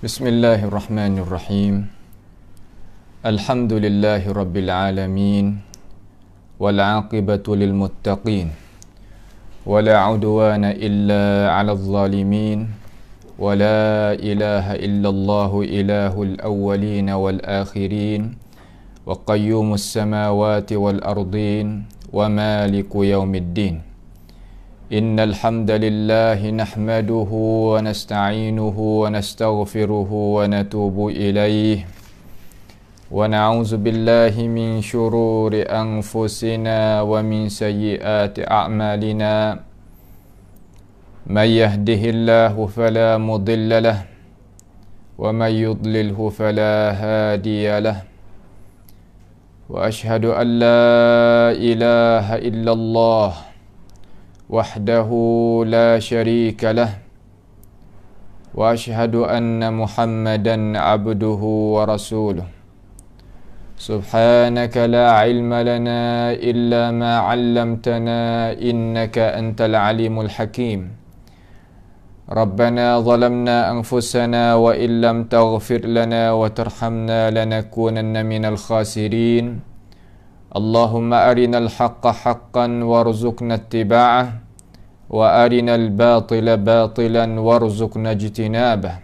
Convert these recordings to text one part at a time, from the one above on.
Bismillahirrahmanirrahim. Alhamdulillahi rabbil alamin. Wal aqibatu lil muttaqin. Wala udwana illa 'alal zalimin. Wala ilaha illallah ilahul awwalin wal akhirin. Wa qayyumus samawati wal ardin. Wa maliku yaumiddin. Innal hamdalillahi nahmaduhu wa nasta'inuhu wa nastaghfiruhu wa natubu ilayhi wa na'udzu billahi min shururi anfusina wa min sayyiati a'malina may yahdihillahu fala mudilla lahu wa may yudlilhu fala hadiya lahu wa ashhadu an la ilaha illallah wahdahu la syarika lah wa ashhadu anna Muhammadan abduhu wa rasuluh. Subhanaka la ilma lana illa ma 'allamtana innaka antal alimul hakim. Rabbana zalamna anfusana wa illam taghfir lana wa tarhamna lanakunanna minal khasirin. Allahumma arinal haqqa haqqan warzuqna ittiba'ah wa arinal batila batilan warzuqna ijtinabah.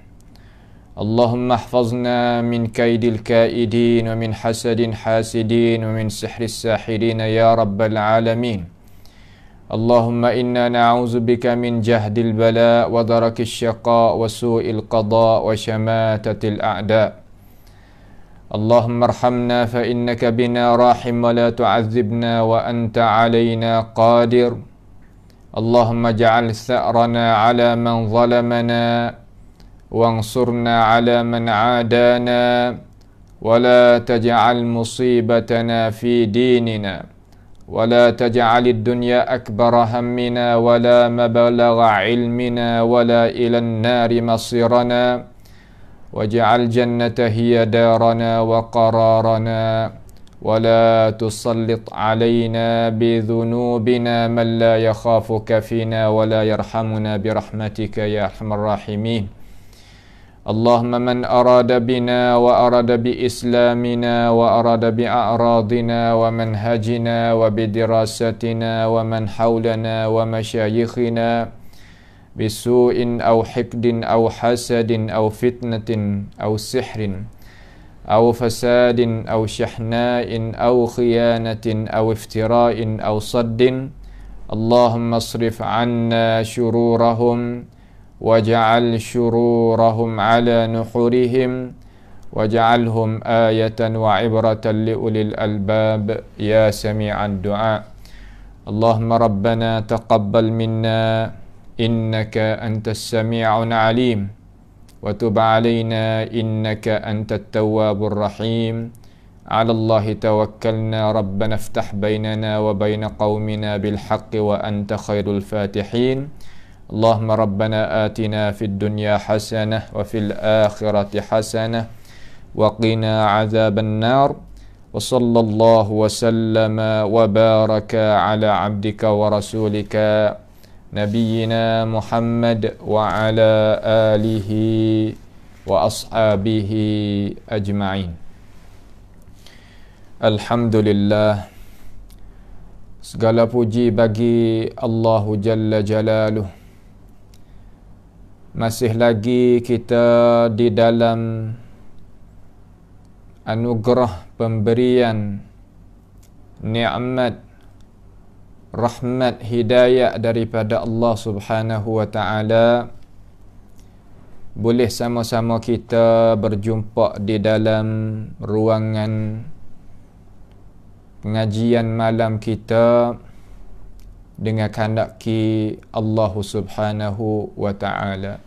Allahumma ihfazna min kaidil kaidin wa min hasadin hasidin wa min sihris sahirin ya rabbal alamin. Allahumma inna na'udzu bika min jahdil bala wa darakis syaqa wa su'il qada wa syamatatil a'da. Allahumma arhamna fa innaka bina rahim wa la tu'adzibna wa anta alaina qadir. Allahumma ja'al tha'rana ala man zalamana wansurna ala man adana wa la taj'al musibatana fi dinina wa la taj'alid dunya akbara hammina wa la mabalagha ilmina wa la ilan nari masirana waj'al jannata hiya darana wa qararana wa la tusallit alaina bi dhunubina man la yakhafuka fina wa la yarhamuna bi rahmatika ya arhamar rahimin. Allahumma man arada bina wa arada bi islamina wa arada bi a'radina wa manhajina wa bi dirasatina wa man hawlana wa masyayikhina bisu'in aw hikdin aw hasadin aw fitnatin aw sihrin aw fasadin aw syahna'in aw khiyanatin aw iftira'in aw saddin. Allahumma asrif 'anna syururahum waj'al syururahum 'ala nuhurihim waj'alhum ayatan wa ibratan li ulil albab ya sami'ad du'a. Allahumma rabbana taqabbal minna innaka antas sami'un alim wa tub alaina innaka antat tawwabur rahim. 'Ala Allahi tawakkalna rabbana iftah bainana wa bain qaumina bil haqqi wa anta khairul fatihin. Allahumma rabbana atina fid dunya hasanah wa fil akhirati hasanah wa qina 'adzaban nar. Wa sallallahu wa sallama wa baraka ala 'abdika wa rasulika Nabiyyina Muhammad wa ala alihi wa ashabihi ajma'in. Alhamdulillah, segala puji bagi Allahu Jalla Jalaluh. Masih lagi kita di dalam anugerah pemberian nikmat rahmat hidayah daripada Allah Subhanahu wa ta'ala, boleh sama-sama kita berjumpa di dalam ruangan pengajian malam kita dengan kehendaki Allah Subhanahu wa ta'ala.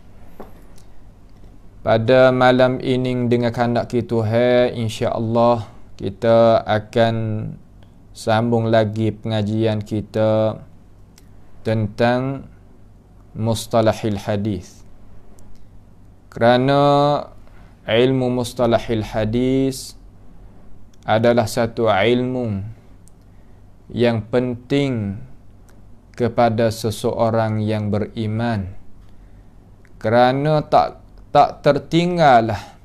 Pada malam ini dengan kehendaki Tuhan, insya-Allah kita akan sambung lagi pengajian kita tentang mustalahil hadis. Kerana ilmu mustalahil hadis adalah satu ilmu yang penting kepada seseorang yang beriman. Kerana tak tertinggallah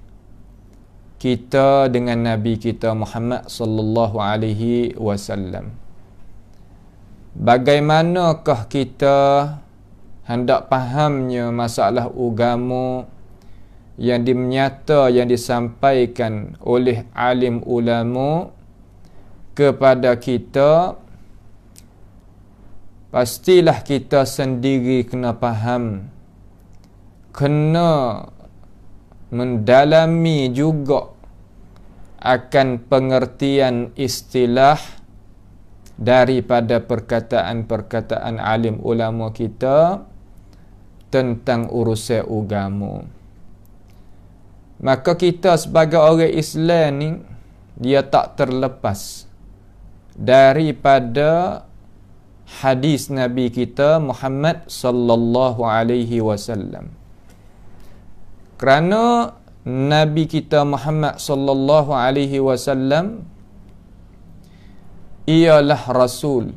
kita dengan Nabi kita Muhammad sallallahu alaihi wasallam. Bagaimanakah kita hendak fahamnya masalah agama yang dimenyata, yang disampaikan oleh alim ulama kepada kita? Pastilah kita sendiri kena faham, kena mendalami juga akan pengertian istilah daripada perkataan-perkataan alim ulama kita tentang urusan agama. Maka kita sebagai orang Islam ni, dia tak terlepas daripada hadis Nabi kita Muhammad sallallahu alaihi wasallam. Kerana Nabi kita Muhammad sallallahu alaihi wasallam ialah rasul,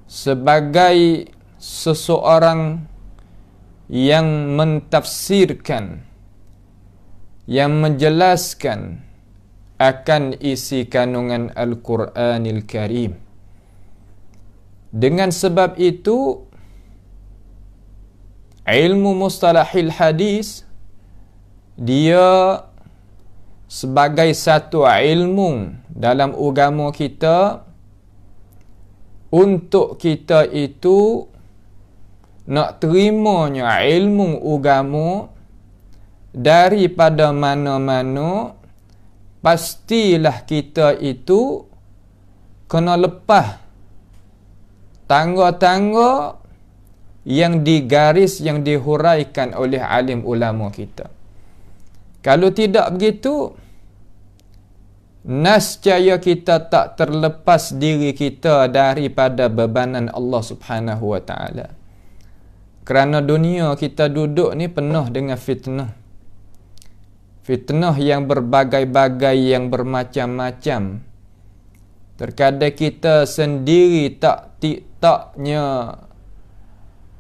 sebagai seseorang yang mentafsirkan, yang menjelaskan akan isi kandungan Al-Quranil Karim. Dengan sebab itu, ilmu mustalahil hadis dia sebagai satu ilmu dalam agama kita. Untuk kita itu nak terimanya ilmu agama daripada mana-mana, pastilah kita itu kena lepas tangga-tangga yang digaris, yang dihuraikan oleh alim ulama kita. Kalau tidak begitu, nescaya kita tak terlepas diri kita daripada bebanan Allah Subhanahu wa taala. Kerana dunia kita duduk ni penuh dengan fitnah. Fitnah yang berbagai-bagai, yang bermacam-macam. Terkadang kita sendiri taknya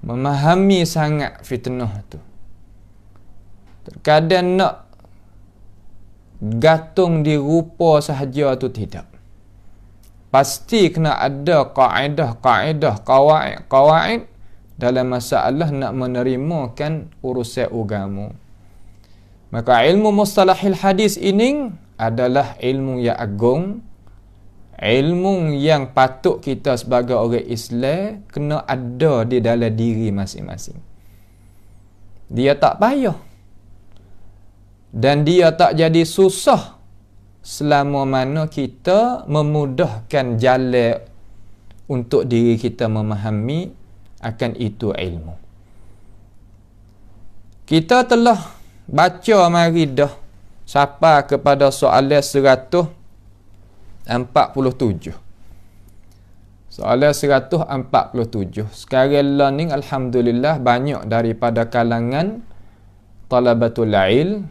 memahami sangat fitnah tu. Terkadang nak gantung di rupa sahaja tu tidak. Pasti kena ada kaedah, qawaid dalam masalah nak menerimakan urusan agama. Maka ilmu mustalahil hadis ini adalah ilmu yang agung, ilmu yang patut kita sebagai orang Islam kena ada di dalam diri masing-masing. Dia tak payah dan dia tak jadi susah selama mana kita memudahkan jalan untuk diri kita memahami akan itu ilmu. Kita telah baca mari dah sampai kepada soalan 147. Soalan 147. Sekarang learning alhamdulillah banyak daripada kalangan talabatul ilm,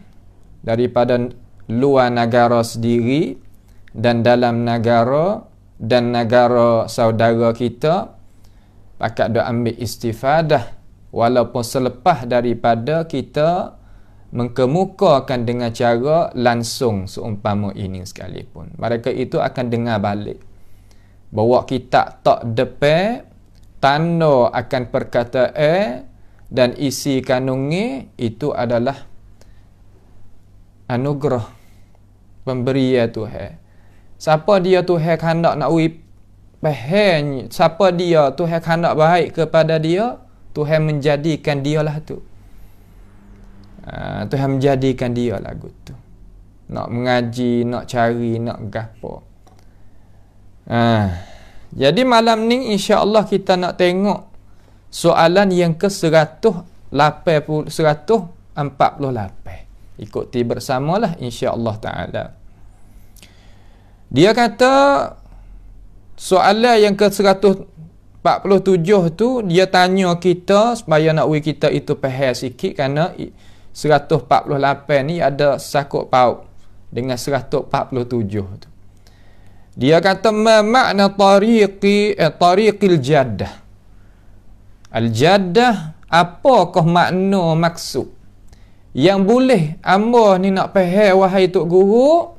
daripada luar negara sendiri dan dalam negara dan negara saudara kita pakat dah ambil istifadah walaupun selepas daripada kita mengkemukakan dengan cara langsung seumpama ini sekalipun. Mereka itu akan dengar balik bahawa kita tak depan tanda akan perkataan dan isi kandungnya itu adalah anugerah pemberian Tuhan. Siapa dia Tuhan hendak nak faham, siapa dia Tuhan hendak baik kepada dia, Tuhan menjadikan dialah tu. Tuhan menjadikan dia lagu tu. Nak mengaji, nak cari, nak gapo. Jadi malam ni insya-Allah kita nak tengok soalan yang ke-148. Ikuti bersamalah insya-Allah taala. Dia kata soalan yang ke-147 tu dia tanya kita supaya nak kita itu faham sikit, kerana 148 ni ada sakut paut dengan 147 tu. Dia kata ma makna tariqil jaddah. Al-jaddah, apakah makna maksud Yang boleh amba ni nak faham wahai tok guru,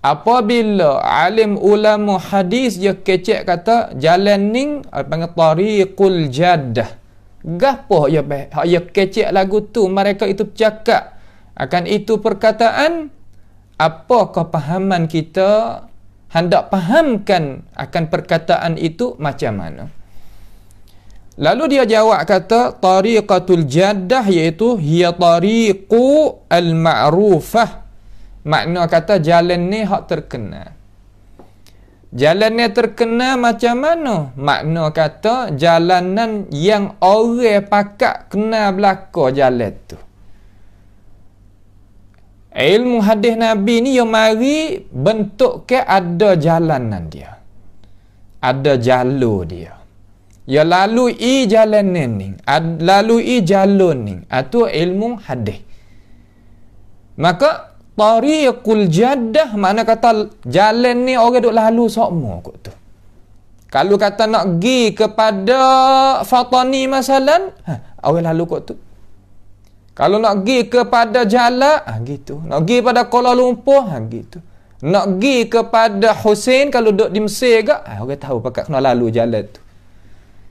apabila alim ulama hadis dia kecek kata jalan ning panggil tariqul jaddah. Gapo ya kecek lagu tu mereka itu bercakap akan itu perkataan, apakah pahaman kita hendak fahamkan akan perkataan itu macam mana? Lalu dia jawab kata tariqatul jaddah iaitu hiya tariqu al-ma'rufah. Makna kata jalan ni hak terkenal. Jalan ni terkenal macam mana? Makna kata jalanan yang orang pakak kenal belaka jalan tu. Ilmu hadis Nabi ni yang mari bentuk ke ada jalanan dia. Ada jalur dia. Ya lalui jalan ni, lalui jalur ni. Itu ilmu hadis. Maka tariqul jaddah makna kata jalan ni orang duk lalu sokmo kot tu. Kalau kata nak pergi kepada Fatani masalan, orang lalu kot tu. Kalau nak pergi kepada Jalak, gitu. Nak pergi pada Kuala Lumpur, gitu. Nak pergi kepada Hussein kalau duduk di Mesir ke, orang tahu pakat kena lalu jalan tu.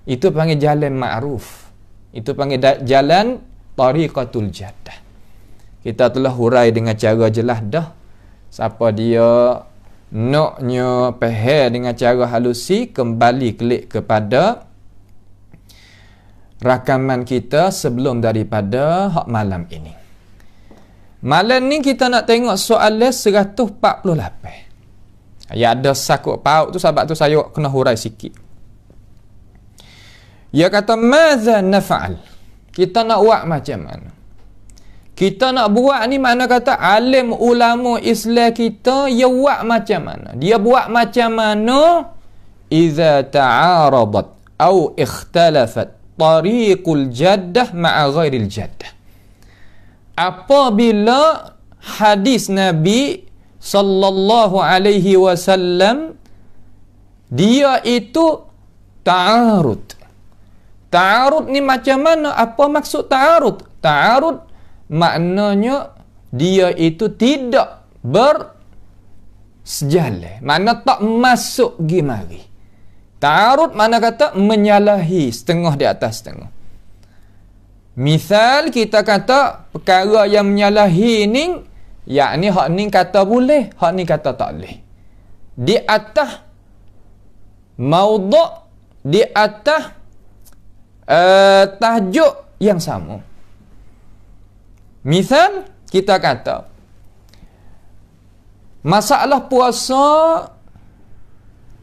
Itu panggil jalan ma'ruf. Itu panggil jalan tariqatul jaddah. Kita telah hurai dengan cara jelas dah. Siapa dia naknya faham dengan cara halusi, kembali klik kepada rakaman kita sebelum daripada hak malam ini. Malam ni kita nak tengok soalan 148. Ya ada sakut paut tu, sebab tu saya kena hurai sikit. Dia kata, "Madza naf'al?" Kita nak buat macam mana? Kita nak buat ni mana kata alim ulama Islam kita dia buat macam mana? Dia buat macam mana? Iza ta'aradat au ikhtalafat tariqul jaddah ma'a ghairil jaddah. Apabila hadis Nabi sallallahu alaihi wasallam dia itu ta'arud. Ta'arud ni macam mana? Apa maksud ta'arud? Ta'arud maknanya dia itu tidak bersejalan. Makna tak masuk pergi mari. Ta'arud mana kata menyalahi setengah di atas setengah. Misal kita kata perkara yang menyalahi ni, yakni hak ni kata boleh, hak ni kata tak boleh. Di atas maudhu', di atas tajuk yang sama. Misal kita kata masalah puasa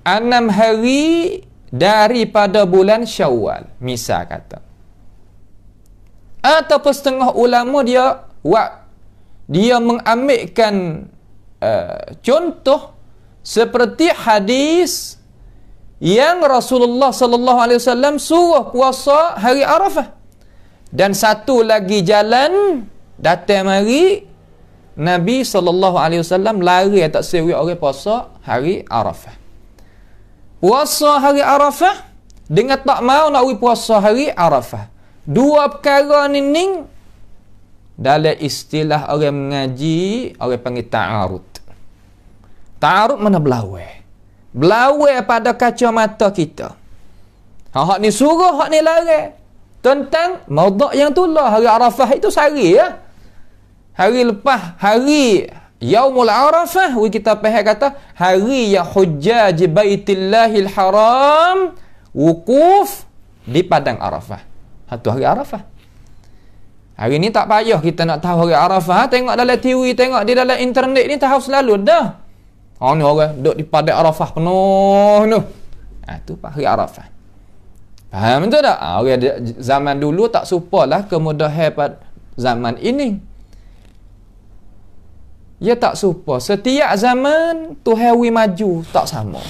6 hari daripada bulan Syawal, misal kata. Ataupun setengah ulama dia mengambilkan contoh seperti hadis yang Rasulullah sallallahu alaihi wasallam suruh puasa hari Arafah. Dan satu lagi jalan datang mari Nabi sallallahu alaihi wasallam lari tak sewi orang puasa hari Arafah. Puasa hari Arafah dengan tak mau nak puasa hari Arafah. Dua perkara ni dalam istilah orang mengaji orang panggil ta'arud. Ta'arud mana belawai. Belawai pada kacamata kita. Hak ni suruh, hak ni larang. Tentang maudhu' yang tu lah. Hari Arafah itu sehari ya. Hari lepas, hari Yaumul Arafah, kita faham kata, hari yang hujjaj baitillahil haram wukuf di padang Arafah. Itu hari Arafah. Hari ni tak payah kita nak tahu hari Arafah. Tengok dalam TV, tengok di dalam internet ni tahu selalu dah. Ni orang duduk di padang Arafah penuh tu. Itu hari Arafah. Faham tu tak? Orang zaman dulu tak supalah kemudahan pada zaman ini. Ya tak supa. Setiap zaman Tuhan maju tak sama.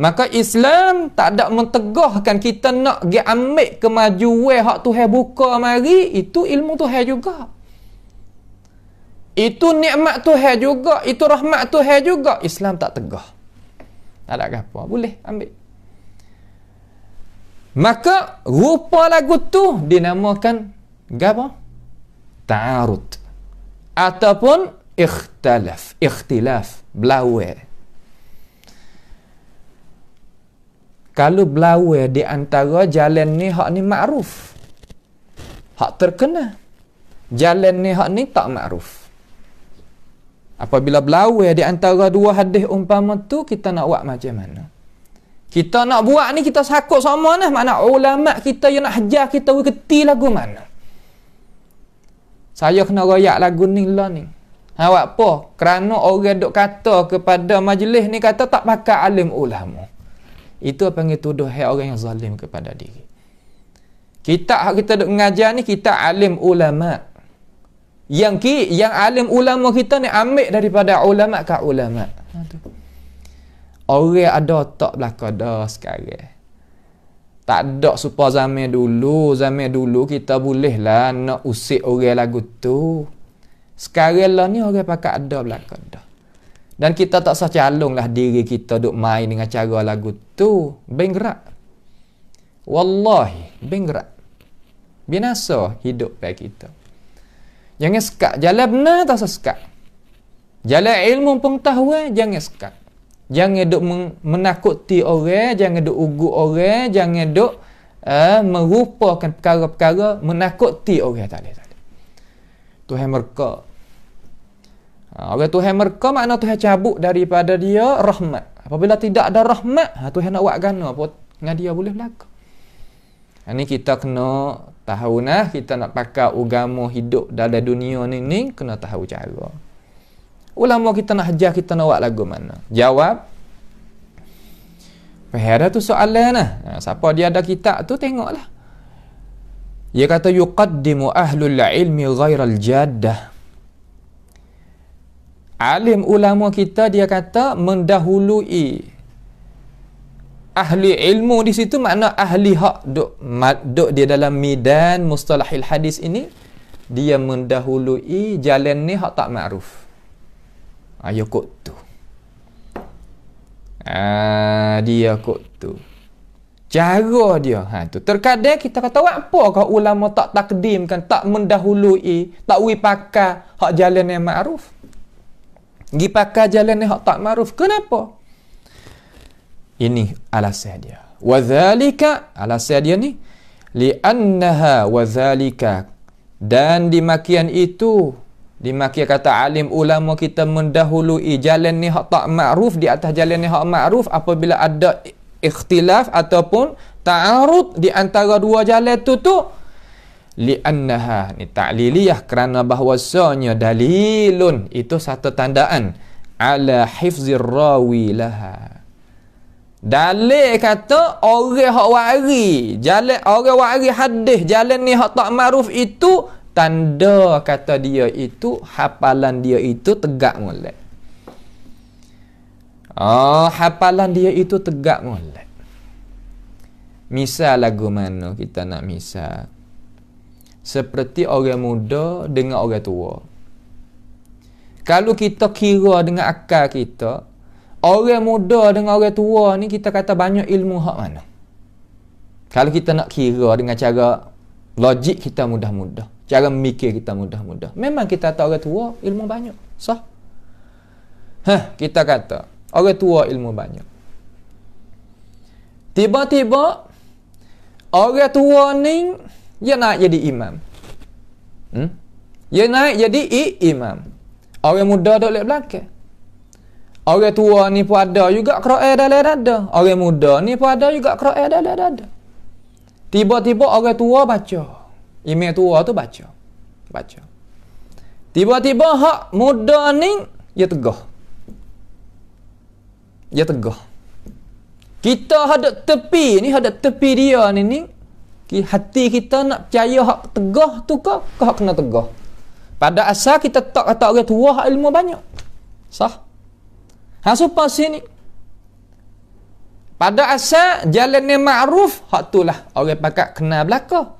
Maka Islam tak ada mentegahkan kita nak pergi ambil kemajuan hak Tuhan buka mari, itu ilmu Tuhan juga. Itu nikmat Tuhan juga, itu rahmat Tuhan juga. Islam tak tegah. Tak ada apa, boleh ambil. Maka rupa lagu tu dinamakan apa? ta'arud ataupun ikhtilaf berlawan. Kalau berlawan di antara jalan ni hak ni ma'ruf, hak terkenal, jalan ni hak ni tak ma'ruf. Apabila berlawan di antara dua hadis umpama tu, kita nak buat macam mana? Kita nak buat ni, kita sakut sama lah. Makna ulama kita yang nak hajar kita keti lagu mana? Saya kena royak lagu ni lah ni. Awak apa? Kerana orang duk kata kepada majlis ni, kata tak pakai alim ulama. Itu panggil tuduh orang yang zalim kepada diri. Kita duk mengajar ni, kita alim ulama. Yang alim ulama kita ni ambil daripada ulama ke ulama. Orang ada tak belaka dah sekarang. Tak ada supaya zaman dulu kita bolehlah nak usik orang lagu tu. Sekarang lah ni orang pakai ada belaka dah. Dan kita tak sah calonglah diri kita duk main dengan cara lagu tu. Benggerak. Wallahi, benggerak. Binasa hidup baik kita. Jangan sekat. Jalan benar tak usah sekat. Jalan ilmu pengetahuan, jangan sekat. Jangan duk menakuti orang, jangan duk ugut orang, jangan duk merupakan perkara-perkara menakuti orang. Tak boleh. Tuhan murka. Orang Tuhan murka makna Tuhan cabut daripada dia rahmat. Apabila tidak ada rahmat, Tuhan nak buat gana apa dengan dia boleh berlaku. Ini kita kena tahu nah, kita nak pakai agama hidup dalam dunia ni kena tahu cara. Ulama kita nak hajar, kita nak buat lagu mana? Jawab. Ada tu soalan lah. Siapa dia ada kitab tu, tengoklah. Dia kata, yuqaddimu ahlul ilmi ghairal jaddah. Alim ulama kita, dia kata, mendahului ahli ilmu di situ, makna ahli hak duk dia dalam midan mustalahil hadis ini, dia mendahului jalan ni hak tak ma'ruf. Ayo kok tu. Dia kok tu. Cara dia. Tu. Terkadang kita kata, apa kau ulama tak takdimkan, tak mendahului, tak wi pakai hak jalan yang ma'ruf. Gi pakai jalan yang hak tak ma'ruf. Kenapa? Ini alasan dia. Wadzalika, alasan dia ni, li'annaha wadzalika, dan dimakian itu, dimakian kata alim ulama kita mendahului jalan ni hak tak ma'ruf di atas jalan ni hak ma'ruf apabila ada ikhtilaf ataupun ta'arud di antara dua jalan tu li'annaha, ni ta'liliyah, kerana bahwasanya dalilun, itu satu tandaan ala hifzir rawi laha. Dalil kata orang hak wari jalan, orang wari hadis jalan ni hak tak ma'ruf itu tanda kata dia itu, hafalan dia itu tegak molek. Hafalan dia itu tegak molek. Misal lagu mana kita nak misal? Seperti orang muda dengan orang tua. Kalau kita kira dengan akal kita, orang muda dengan orang tua ni kita kata banyak ilmu hak mana? Kalau kita nak kira dengan cara logik kita mudah-mudah, cara memikir kita mudah-mudah, memang kita tahu orang tua ilmu banyak. Sah? Kita kata orang tua ilmu banyak. Tiba-tiba orang tua ni dia naik jadi imam. Dia naik jadi imam. Orang muda duduk lek belakang. Orang tua ni pun ada juga Quran dalam dada. Orang muda ni pun ada juga Quran dalam dada. Tiba-tiba orang tua baca. Imam tua tu baca. Tiba-tiba hak muda ni dia tegah. Kita hadap tepi ni, hadap tepi dia ni hati kita nak percaya hak tegah tu ke hak kena tegah. Pada asal kita tak kata orang tua hak ilmu banyak. Sah? Supaya sini. Pada asal jalan ni ma'ruf, hak tu lah orang pakat kenal belaka.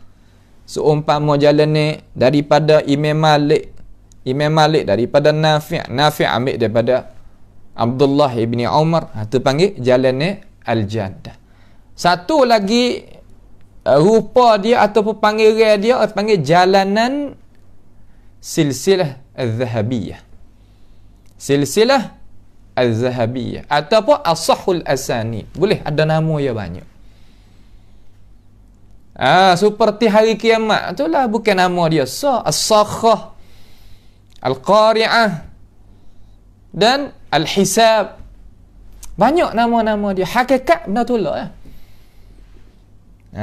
Seumpama jalan ni daripada Imam Malik daripada Nafi' ambil daripada Abdullah ibni Umar, tu panggil jalan ni Al-Jaddah. Satu lagi rupa dia ataupun panggilan dia panggil jalanan silsilah az-zahabiyah. Silsilah az-zahabiyah ataupun as-sahhul asanid. Boleh ada nama dia banyak. Seperti hari kiamat itulah bukan nama dia sah, as-sakhah, al-qari'ah dan al-hisab. Banyak nama-nama dia. Hakikat benda tu lah.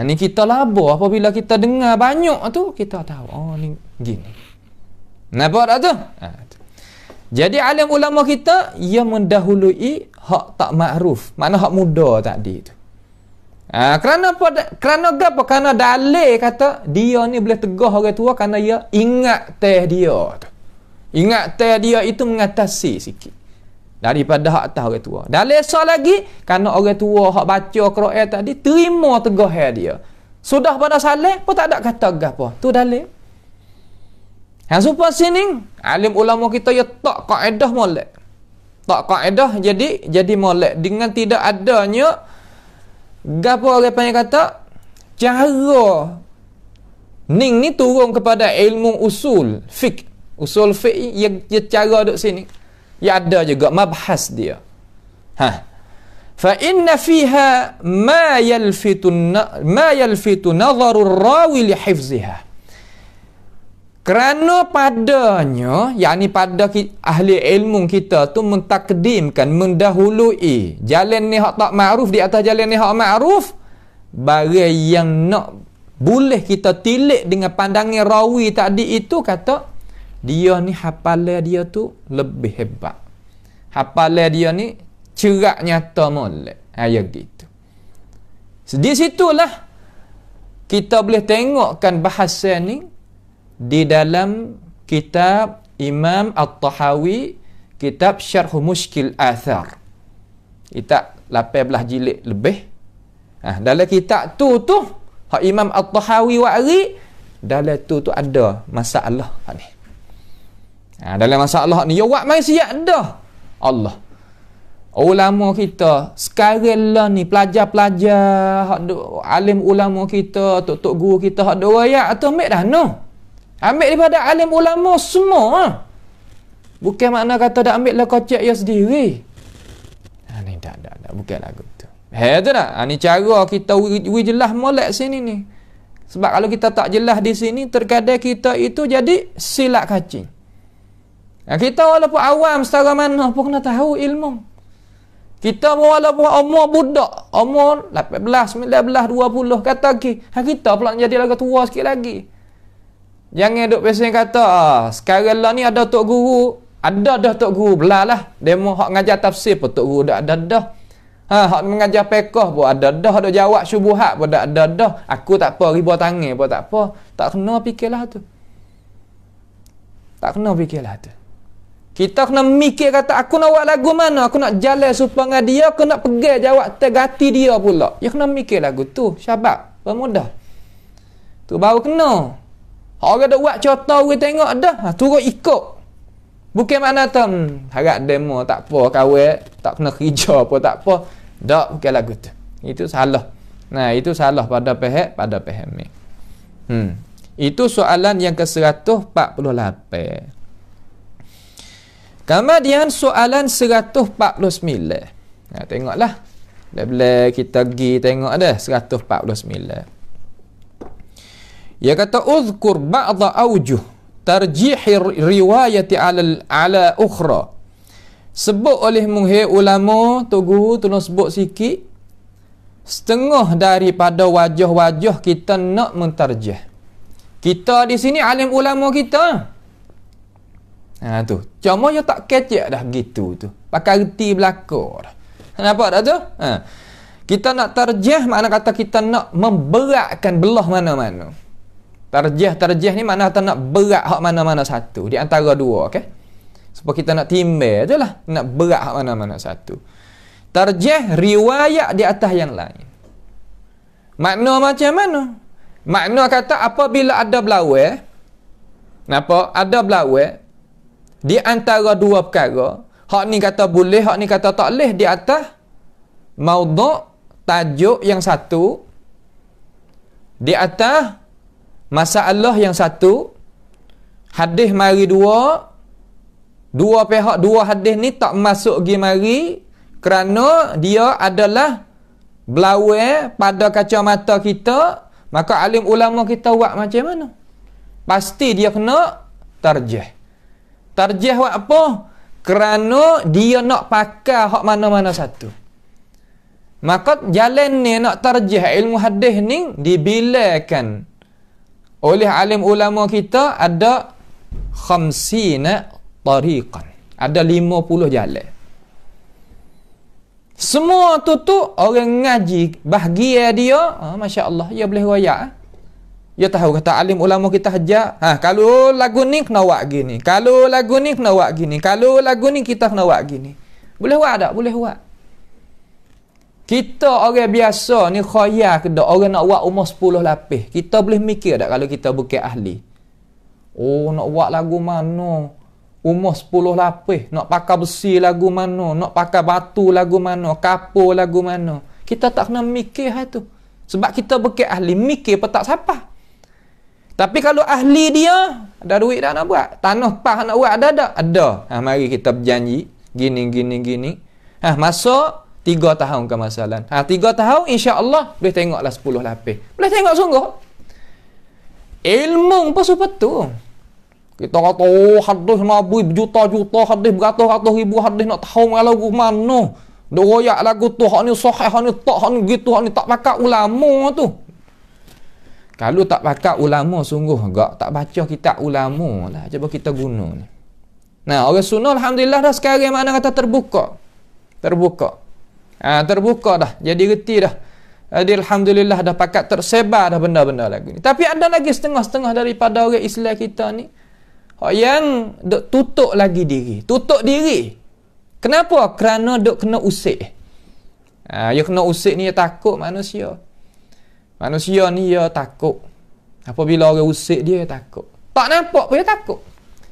Ni kita labur apabila kita dengar banyak tu, kita tahu ni gini. Nampak tak tu? Jadi alim ulama kita ia mendahului hak tak makruf, makna hak muda tadi tu. Kerana apa? Kerana apa? Kerana dalil kata dia ni boleh tegah orang tua kerana ia ingat teh dia tu. Ingat teh dia itu mengatasi sikit daripada hak atas orang tua. Dalil sah lagi kerana orang tua hak baca Quran tadi terima tegah dia. Sudah pada saleh pun tak ada kata gapo. Tu dalil. Supaya sini alim ulama kita ya tak kaedah molek. Tak kaedah jadi molek dengan tidak adanya gapo orang panggil kata cara ni turun kepada ilmu usul fiqh. Usul fiqh yang cara duk sini. Ya ada juga mabhas dia. Fa inna fiha ma yalfitu nadharu rawi li hifziha. Kerana padanya, yakni pada ahli ilmu kita tu mentakdimkan, mendahului jalan ni hak tak ma'ruf di atas jalan ni hak ma'ruf, barang yang nak boleh kita tilik dengan pandangan rawi tadi itu, kata dia ni hafalan dia tu lebih hebat. Hafalan dia ni cerak nyata molek. Ayat gitu. Di situlah kita boleh tengokkan bahasan ni di dalam kitab Imam At-Tahawi, kitab Syarh Mushkil Athar. Kitab 18 jilid lebih. Dalam kitab tu hak Imam At-Tahawi wari, dalam tu ada masalah ni. Dalam masalah ni, ya wak mai siap dah. Allah. Ulama kita sekarang lah ni, pelajar-pelajar, alim ulama kita, tok-tok guru kita, hak duk royak atau ambil dah no. Ambil daripada alim ulama semua. Bukan makna kata dah ambil lah kocek ya sendiri. Ni tak. Bukan lagu tu. Tu dah. Ni cara kita jelas molek sini ni. Sebab kalau kita tak jelas di sini, terkadang kita itu jadi silap kacing. Kita walaupun awam setara mana pun kena tahu ilmu. Kita walaupun umur budak, umur 18, 19, 20, kata kita pula jadi lagu tua sikit lagi. Jangan duk pesan kata sekarang lah ni ada tok guru, ada dah tok guru belalah. Demo hak ngajar tafsir pun tok guru dah ada dah. Hak mengajar fiqh pun ada dah, hak jawab syubhat pun dah ada dah. Aku tak apa, riba tangan pun tak apa. Tak kena fikirlah tu. Tak kena fikirlah tu. Kita kena mikir kata aku nak buat lagu mana, aku nak jalan supaya dia, aku nak pegang jawab tergati dia pula. Ya kena mikir lagu tu, syabab, pemuda. Tu baru kena. Orang dah buat contoh, orang tengok dah, turut ikut. Bukan makna tu, harap demo tak apa, kawin, tak kena kerja apa, tak apa. Tak, bukan lagu tu. Itu salah. Nah, itu salah pada pihak ni. Itu soalan yang ke-148. Kemudian soalan 149. Tengoklah. Bila kita pergi tengok dah 149. Dia kata uzkur ba'dha awjuh tarjih riwayati ala ukhra. Sebut oleh muhir ulama tu guru tolong sebut sikit setengah daripada wajah-wajah kita nak mentarjih. Kita di sini alim ulama kita. Tu. Cuma dia tak kecek dah gitu tu. Pakai reti belakang dah. Nampak tak tu? Kita nak tarjih, makna kata kita nak memberatkan belah mana-mana. Tarjih ni makna kata nak berat hak mana-mana satu di antara dua, okey? Supaya kita nak timbang je lah, nak berat hak mana-mana satu. Tarjih riwayat di atas yang lain. Makna macam mana? Makna kata apabila ada belawai, napa? Ada belawai di antara dua perkara, hak ni kata boleh, hak ni kata tak boleh di atas maudhu' tajuk yang satu, di atas masalah yang satu, hadis mari dua pihak, dua hadis ni tak masuk pergi mari kerana dia adalah belawai pada kacamata kita, maka alim ulama kita buat macam mana? Pasti dia kena tarjih. Tarjih buat apa? Kerana dia nak pakai hak mana-mana satu. Maka jalan ni nak tarjih ilmu hadis ni dibilakan oleh alim ulama kita ada 50 tariqan. Ada 50 jalan. Semua tu orang ngaji bahagia dia, Masya Allah, dia boleh royak. Dia tahu kata alim ulama kita hajar, kalau lagu ni kena buat gini, kalau lagu ni kena buat gini, kalau lagu ni kita kena buat gini. Boleh buat tak? Boleh buat. Kita orang biasa ni khayal ke dak orang nak buat umur 10 lapis. Kita boleh mikir tak kalau kita bukan ahli? Oh, nak buat lagu mana? Umur 10 lapis, nak pakai besi lagu mana, nak pakai batu lagu mana, kapur lagu mana. Kita tak kena mikir hal tu. Sebab kita bukan ahli, mikir petak siapa. Tapi kalau ahli dia, ada duit dah nak buat. Tanah pah nak buat ada tak? Ada. Mari kita berjanji gini. Masuk 3 tahun ke masalah. 3 tahun insya-Allah boleh tengoklah 10 lapis. Boleh tengok sungguh. Ilmu pun seperti kita kata, hadis Nabi berjuta-juta hadis, beratus-ratus ribu hadis, nak tahu lagu mana. Dia royak lagu tu, hak ni sahih, hak ni tak, hak ni gitu, hak ni tak pakai ulama tu. Kalau tak pakai ulama, sungguh agak tak baca kitab ulama lah. Cuba kita guna ni. Nah, orang sunnah Alhamdulillah dah sekarang mana kata terbuka. Terbuka dah. Jadi reti dah. Jadi Alhamdulillah dah pakat tersebar dah benda-benda lagu ni. Tapi ada lagi setengah-setengah daripada orang Islam kita ni yang duk tutup lagi diri. Tutup diri. Kenapa? Kerana duk kena usik. Dia kena usik ni, dia takut manusia. Manusia ni dia takut. Apabila orang usik dia takut. Tak nampak pun dia takut.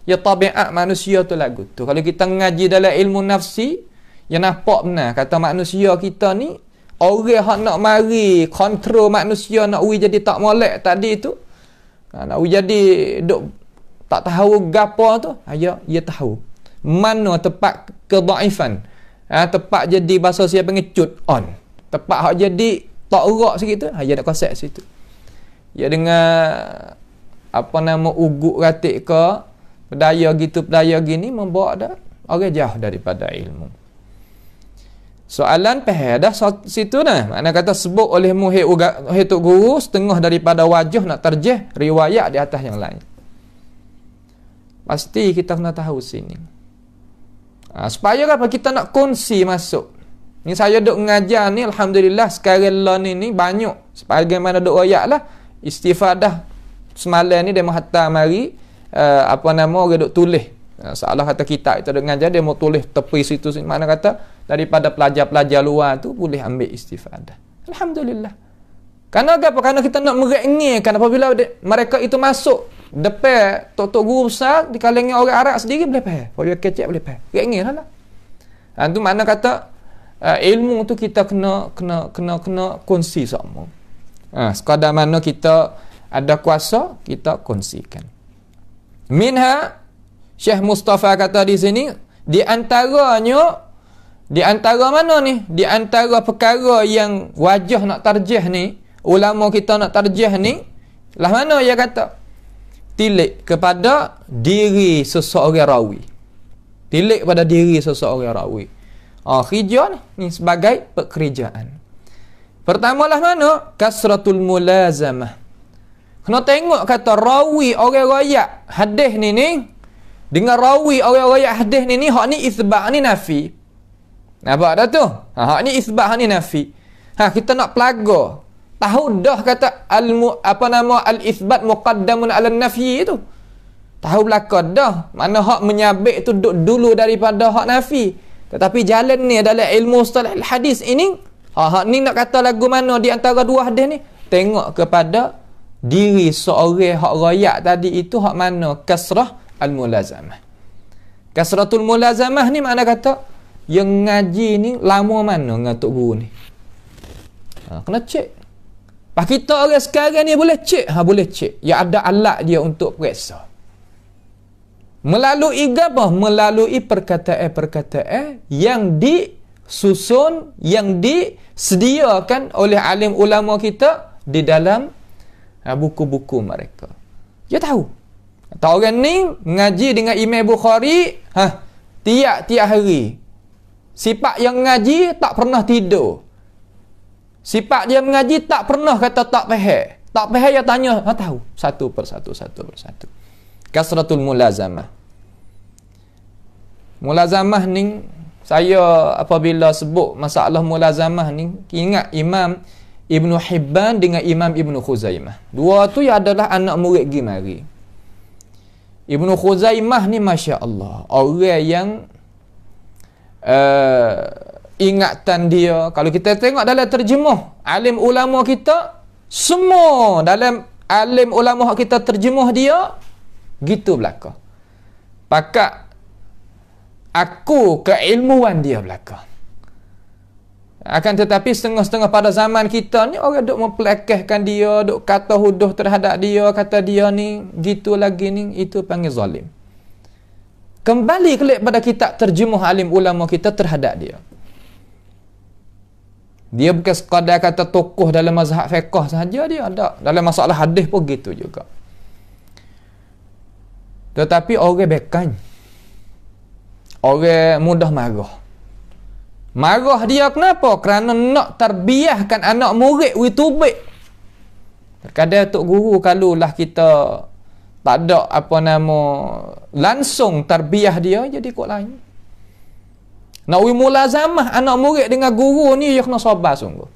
Ya tabiat manusia tu lagu tu. Kalau kita ngaji dalam ilmu nafsi, ya nampak benar kata manusia kita ni orang yang nak mari kontrol manusia, nak jadi tak molek tadi tu, nak jadi duk tak tahu gapo tu, dia tahu mana tempat kedaifan, tempat jadi bahasa saya panggil cut on, tempat hak jadi tak erak sikit tu, dia nak konsep situ. Dia dengan apa nama ugut ratik ke pedaya gitu pedaya gini membawa dah orang jauh daripada ilmu. Soalan peh dah situ dah. Makna kata sebut oleh muhid tok guru setengah daripada wajah nak terjeh riwayat di atas yang lain. Pasti kita kena tahu sini. Supaya apa kita nak kongsi masuk. Ni saya duk mengajar ni alhamdulillah sekarang ni banyak. Sebagaimana duk royak lah istifadah semalam ni dia menghantar mari apa nama orang duk tulis. Salah kata kita duk mengajar dia mau tulis tepi situ mana kata daripada pelajar-pelajar luar tu boleh ambil istifadah. Alhamdulillah. Kerana apa? Kerana kita nak merengihkan apabila mereka itu masuk depan tok-tok guru besar di kalangan orang Arab sendiri boleh faham. Orang kecek boleh faham. Rengihlah lah. Itu makna kata ilmu tu kita kena kongsi sama. Sekadar mana kita ada kuasa kita kongsikan. Minha Syekh Mustafa kata di sini di antara mana ni? Di antara perkara yang wajah nak tarjih ni, ulama kita nak tarjih ni, lah mana dia kata? Tilik kepada diri seseorang rawi. Tilik pada diri seseorang rawi. Khijah ni sebagai pekerjaan. Pertamalah mana? Kasratul mulazamah. Kena tengok kata rawi orang royak hadis ni dengan rawi orang royak hadis ni hak ni isbat ni nafi. Nampak dah tu? Hak ni isbat, hak ni nafi. Kita nak pelaga. Tahu dah kata al-isbat muqaddamun ala nafi tu. Tahu belakang dah. Mana hak menyabik tu dulu daripada hak nafi. Tetapi jalan ni dalam ilmu mustalah hadis ini, hak ni nak kata lagu mana di antara dua hadis ni? Tengok kepada diri seorang hak royak tadi itu hak mana? Kasrah al-mulazamah. Kasratul mulazamah ni makna kata yang ngaji ni lama mana dengan tok guru ni. Kena cek. Pak kita orang sekarang ni boleh cek, boleh cek. Ya ada alat dia untuk periksa. Melalui apa? Melalui perkataan-perkataan yang disusun, yang disediakan oleh alim ulama kita di dalam buku-buku mereka. Dia tahu. Tahu orang ni ngaji dengan Imam Bukhari, tiap-tiap hari. Sifat yang ngaji tak pernah tidur. Sifat dia mengaji tak pernah kata tak faham. Tak faham dia tanya, tahu satu persatu. Kasratul mulazamah. Mulazamah ni, saya apabila sebut masalah mulazamah ni, ingat Imam Ibn Hibban dengan Imam Ibn Khuzaimah. Dua tu adalah anak murid Gimari. Ibn Khuzaimah ni Masya Allah, orang yang ingatan dia, kalau kita tengok dalam terjemah alim ulama kita, semua dalam alim ulama kita terjemah dia gitu belaka. Pakat aku keilmuan dia belaka. Akan tetapi setengah-setengah pada zaman kita ni orang duk mempelekehkan dia, duk kata huduh terhadap dia, kata dia ni gitu lagi ni, itu panggil zalim. Kembali kepada kitab terjemah alim ulama kita terhadap dia. Dia bukan sekadar kata tokoh dalam mazhab fiqh sahaja, dia ada dalam masalah hadis pun gitu juga. Tetapi orang bekan, orang mudah marah. Marah dia kenapa? Kerana nak terbiahkan anak murid witubik. Terkadang tok guru kalulah kita tak ada langsung terbiah dia, jadi kok lain. Nak mulazamah anak murid dengan guru ni, dia kena sabar sungguh.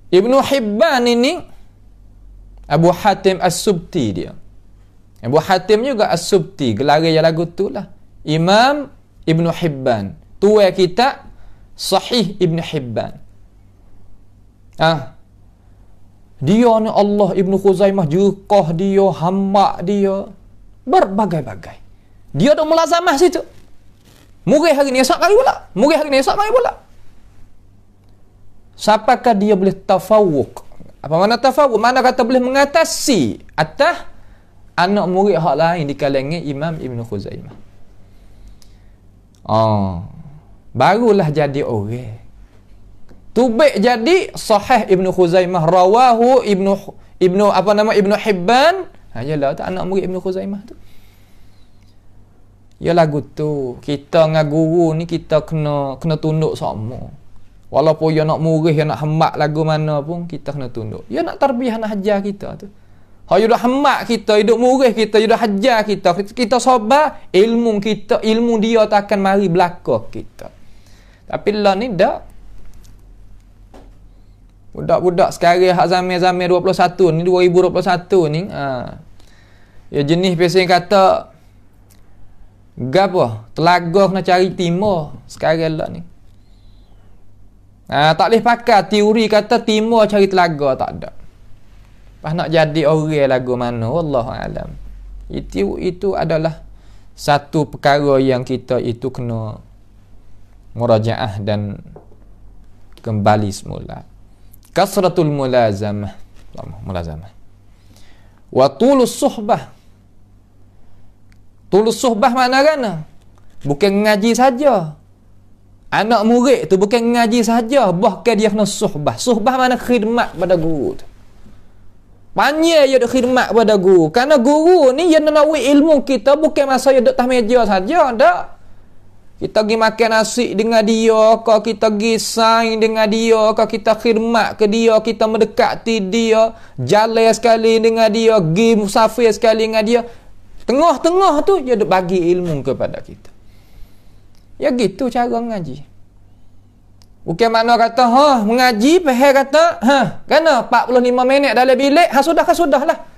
Ibnu Hibban ini Abu Hatim As-Subti dia. Abu Hatim juga As-Subti, gelar dia lagu tu lah. Imam Ibn Hibban, tua kita Sahih Ibn Hibban. Dia ni Allah, Ibn Khuzaimah jukah dia, hamba dia, berbagai-bagai. Dia dah mulazamah situ. Murid hari ni esok kali pula. Murid hari ni esok kali pula. Siapakah dia boleh tafawuk? Apa mana tafawuk? Mana kata boleh mengatasi atas anak murid hak lain di kalangan Imam Ibn Khuzaimah. Barulah jadi orang. Tubik jadi Sahih Ibn Khuzaimah, rawahu Ibnu Hibban. Yalah tu anak murid Ibn Khuzaimah tu. Ya lagu tu, kita dengan guru ni kita kena tunduk sama. Walaupun dia nak murih, dia nak hemmak lagu mana pun, kita kena tunduk. Dia nak terbiah, nak hajar kita tu. Dia dah hemmak kita, hidup murih kita, dia dah hajar kita. Kita sabar, ilmu dia tak akan mari belakang kita. Tapi lah ni dak. Budak-budak sekarang hak zaman 21 ni, 2021 ni, ya jenis biasanya kata gapo? Telaga kena cari timur sekarang lah ni. Tak boleh pakai teori kata timur cari telaga, tak ada. Pas nak jadi orang lagu mana, wallahu alam. Itu adalah satu perkara yang kita itu kena murajaah dan kembali semula. Kasratul mulazamah. Wa tulus suhbah. Tulus suhbah makna kan? Bukan ngaji saja. Anak murid tu bukan ngaji saja, bahkan dia kena suhbah. Suhbah mana khidmat pada guru tu. Panjang dia duk khidmat pada guru. Kerana guru ni yang nak ilmu kita, bukan masa dia duduk atas meja saja, tak. Kita pergi makan nasi dengan dia, kalau kita pergi saing dengan dia, kalau kita khidmat ke dia, kita mendekati dia, jalan sekali dengan dia, pergi musafir sekali dengan dia. Tengah-tengah tu dia duk bagi ilmu kepada kita. Ya gitu cara mengaji. Bukan makna kata mengaji faham kata kena 45 minit dalam bilik, sudahlah.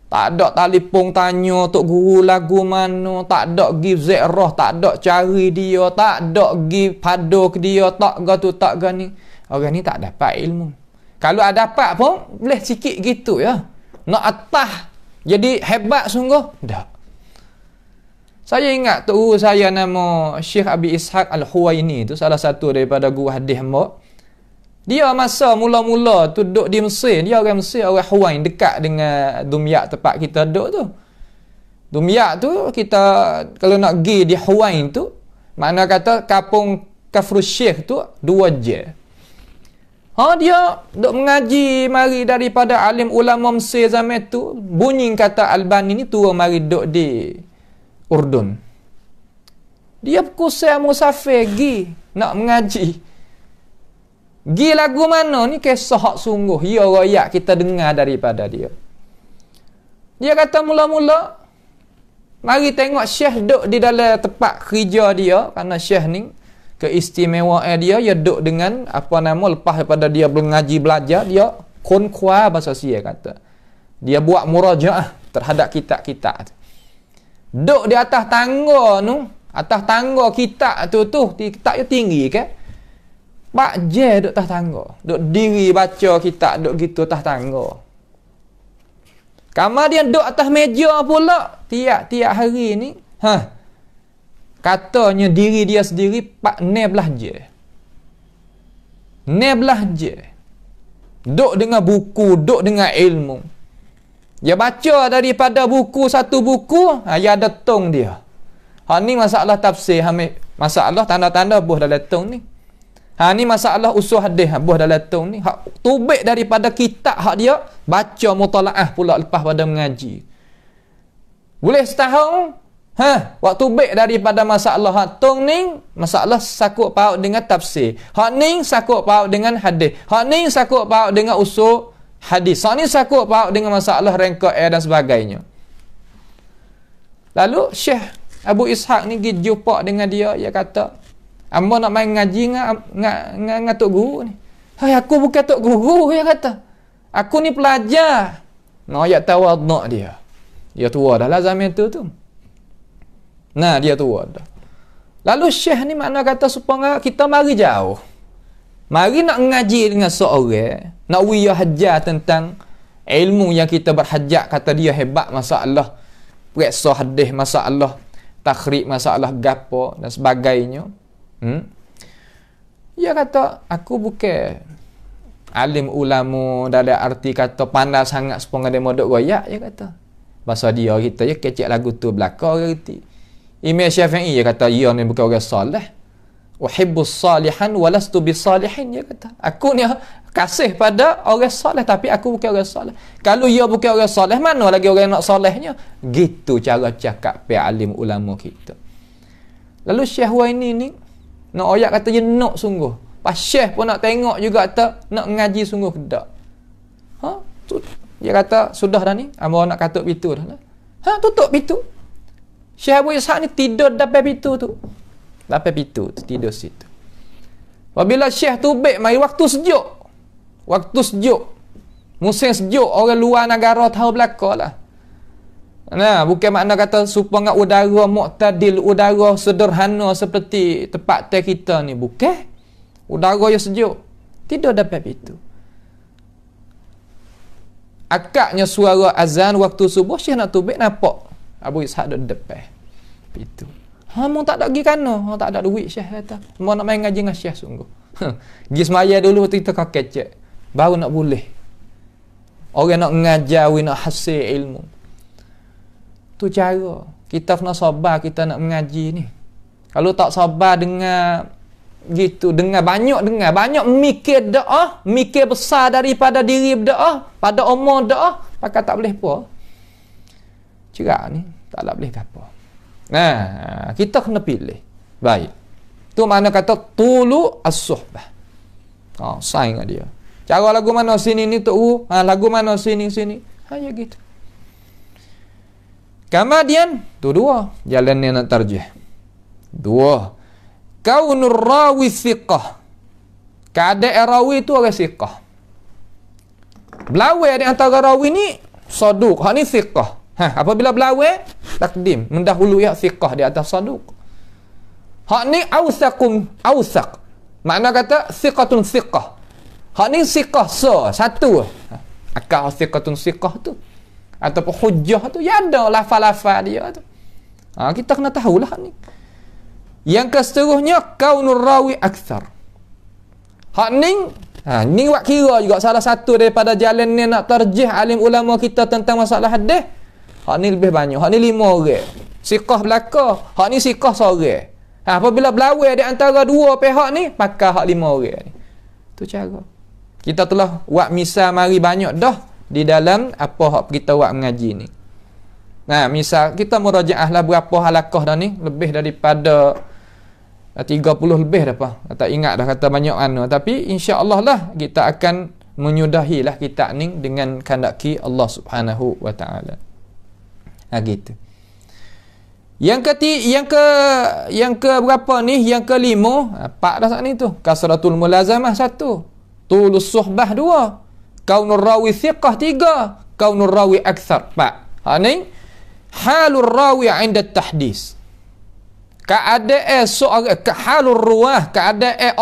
Tak ada telefon tanya tok guru lagu mana, tak ada gi ziarah, tak ada cari dia, tak ada gi pado ke dia, tak ga tu tak ga ni. Orang ni tak dapat ilmu. Kalau ada dapat pun boleh sikit gitu ya. Nak atas jadi hebat sungguh. Tak. Saya ingat tok guru saya nama Syekh Abi Ishaq Al-Huwaini tu, salah satu daripada guru hadis hamba. Dia masa mula-mula tu duduk di Mesir, dia orang Mesir, orang Huwain, dekat dengan Dumyak tempat kita duduk tu. Dumyak tu kita kalau nak pergi di Huwain tu, makna kata kampung Kafrus Syekh tu 2 je. Dia duk mengaji mari daripada alim ulama Mesir zaman tu. Bunyi kata Albani ni turun mari duk di Urdun. Dia kusai musafir gi nak mengaji. Gi lagu mana ni kisah hak sungguh. Ya royak kita dengar daripada dia. Dia kata mula-mula mari tengok Syekh duk di dalam tempat kerja dia, kerana Syekh ni keistimewaan dia duduk dengan apa nama, lepas daripada dia mengaji belajar, dia konkuah bahasa Sia kata. Dia buat murajaah terhadap kitab-kitab. Duduk di atas tangga tu, atas tangga kitab tu kitab dia tinggi kan. Pak je duduk atas tangga. Duduk diri baca kitab duduk gitu atas tangga. Kamar dia duduk atas meja pula tiap-tiap hari ni. Katanya diri dia sendiri pak neblah je. Neblah je. Duk dengan buku, duk dengan ilmu. Dia baca daripada buku, satu buku, dia ada tong dia. Ni masalah tafsir, masalah tanda-tanda buh dalam tong ni. Ni masalah usul hadis buh dalam tong ni. Tubik daripada kitab hak dia baca mutalaah pula lepas pada mengaji. Boleh setahun waktu baik daripada masalah hak tong ni, masalah sakut paut dengan tafsir. Hak ni sakut paut dengan hadis. Hak ni sakut paut dengan usul hadis. Hak ni sakut paut dengan masalah rangka dan sebagainya. Lalu Syekh Abu Ishaq ni pergi jumpa dengan dia, dia kata, "Amba nak main ngaji dengan tok guru ni." Aku bukan tok guru," dia kata. "Aku ni pelajar." Ayat tawaduk dia. Dia tua dah lah zaman tu. Dia tua dah. Lalu Syekh ni makna kata supaya kita mari jauh. Mari nak ngaji dengan seorang, nak wiyah hajar tentang ilmu yang kita berhajat, kata dia hebat masalah periksa hadis, masalah takhrij, masalah gapo dan sebagainya. Dia kata, aku bukan alim ulama dalam arti kata pandai sangat supaya dia modok royak, dia kata. Bahasa dia kita je kecek lagu tu belakang orang reti. Imam Syafi'i dia kata, "Ya ni bukan orang soleh. Uhibbus salihan walastu bisalihin," dia kata. Aku ni kasih pada orang soleh tapi aku bukan orang soleh. Kalau ia bukan orang soleh, mana lagi orang nak solehnya? Gitu cara cakap pe alim ulama kita. Lalu Syekh Huwaini ni nak ayat kata dia nak sungguh. Pas Syekh pun nak tengok juga kata nak ngaji sungguh ke tak. Dia kata, "Sudah dah ni, amba nak katuk pintu dah lah." Tutup pintu. Syekh Abu Ishaq ni tidur dapat pintu tu. Dapat pintu tu, tidur situ. Apabila Syekh tu baik mari waktu sejuk. Waktu sejuk. Musim sejuk, orang luar negara tahu belakang lah. Bukan makna kata supaya udara mu'tadil, udara sederhana seperti tempat teh kita ni. Bukan. Udara yang sejuk. Tidur dapat pintu. Akaknya suara azan waktu subuh, Syekh nak tubik nampak Abu Ishaq duduk depan pintu. Mau tak ada pergi kana, tak ada duit, Syekh kata. Mau nak main ngaji dengan Syekh sungguh. Pergi semaya dulu kita kecek. Baru nak boleh. Orang nak ngajawi, nak hasil ilmu. Tu cara. Kita kena sabar kita nak mengaji ni. Kalau tak sabar dengar gitu, dengar banyak mikir doa, mikir besar daripada diri doa, pada umur doa, maka tak boleh apa. Cerak ni tak boleh apa. Kita kena pilih. Baik. Tu makna kata tulu as-suhbah. Saing dengan dia. Cara lagu mana sini ni tu, lagu mana sini. Ya gitu. Kemudian tu dua jalan yang nak tarjih. Dua. Kaunur rawi thiqah. Keadaan rawi tu orang thiqah. Belawai di antara rawi ni saduq, hak ni thiqah. Apabila belawai takdim, mendahului hak thiqah di atas saduq. Hak ni awthaq. Makna kata thiqatun thiqah. Hak ni thiqah satu. Akal thiqatun thiqah tu ataupun hujjah tu ya ada lafal-lafal dia tu. Kita kena tahulah ni. Yang keseterusnya kaunur rawi akthar. Hak ni Ni buat kira juga salah satu daripada jalan ni nak tarjih alim ulama kita tentang masalah hadis. Hak ni lebih banyak. Hak ni 5 orang. Siqah belaka. Hak ni siqah seorang. Apabila berlawan di antara dua pihak ni, pakai hak 5 orang ni. Tu cara. Kita telah buat misal mari banyak dah di dalam apa hak kita buat mengaji ni. Nah, misal kita murajaah lah berapa halaqah dah ni, lebih daripada 30 lebih dah apa. Tak ingat dah kata banyak mana, tapi insya-Allah lah kita akan menyudahilah kitab ni dengan kehendaki Allah Subhanahu wa taala. Gitu. Yang ke berapa ni? Yang kelima, 4 dah saat ni tu. Kasratul mulazamah 1, tulus suhbah 2, kaunur rawi thiqah 3, kaunur rawi akthar 4. Ni halur rawi 'inda tahdis. Keadaan seorang halur ruwah, keadaan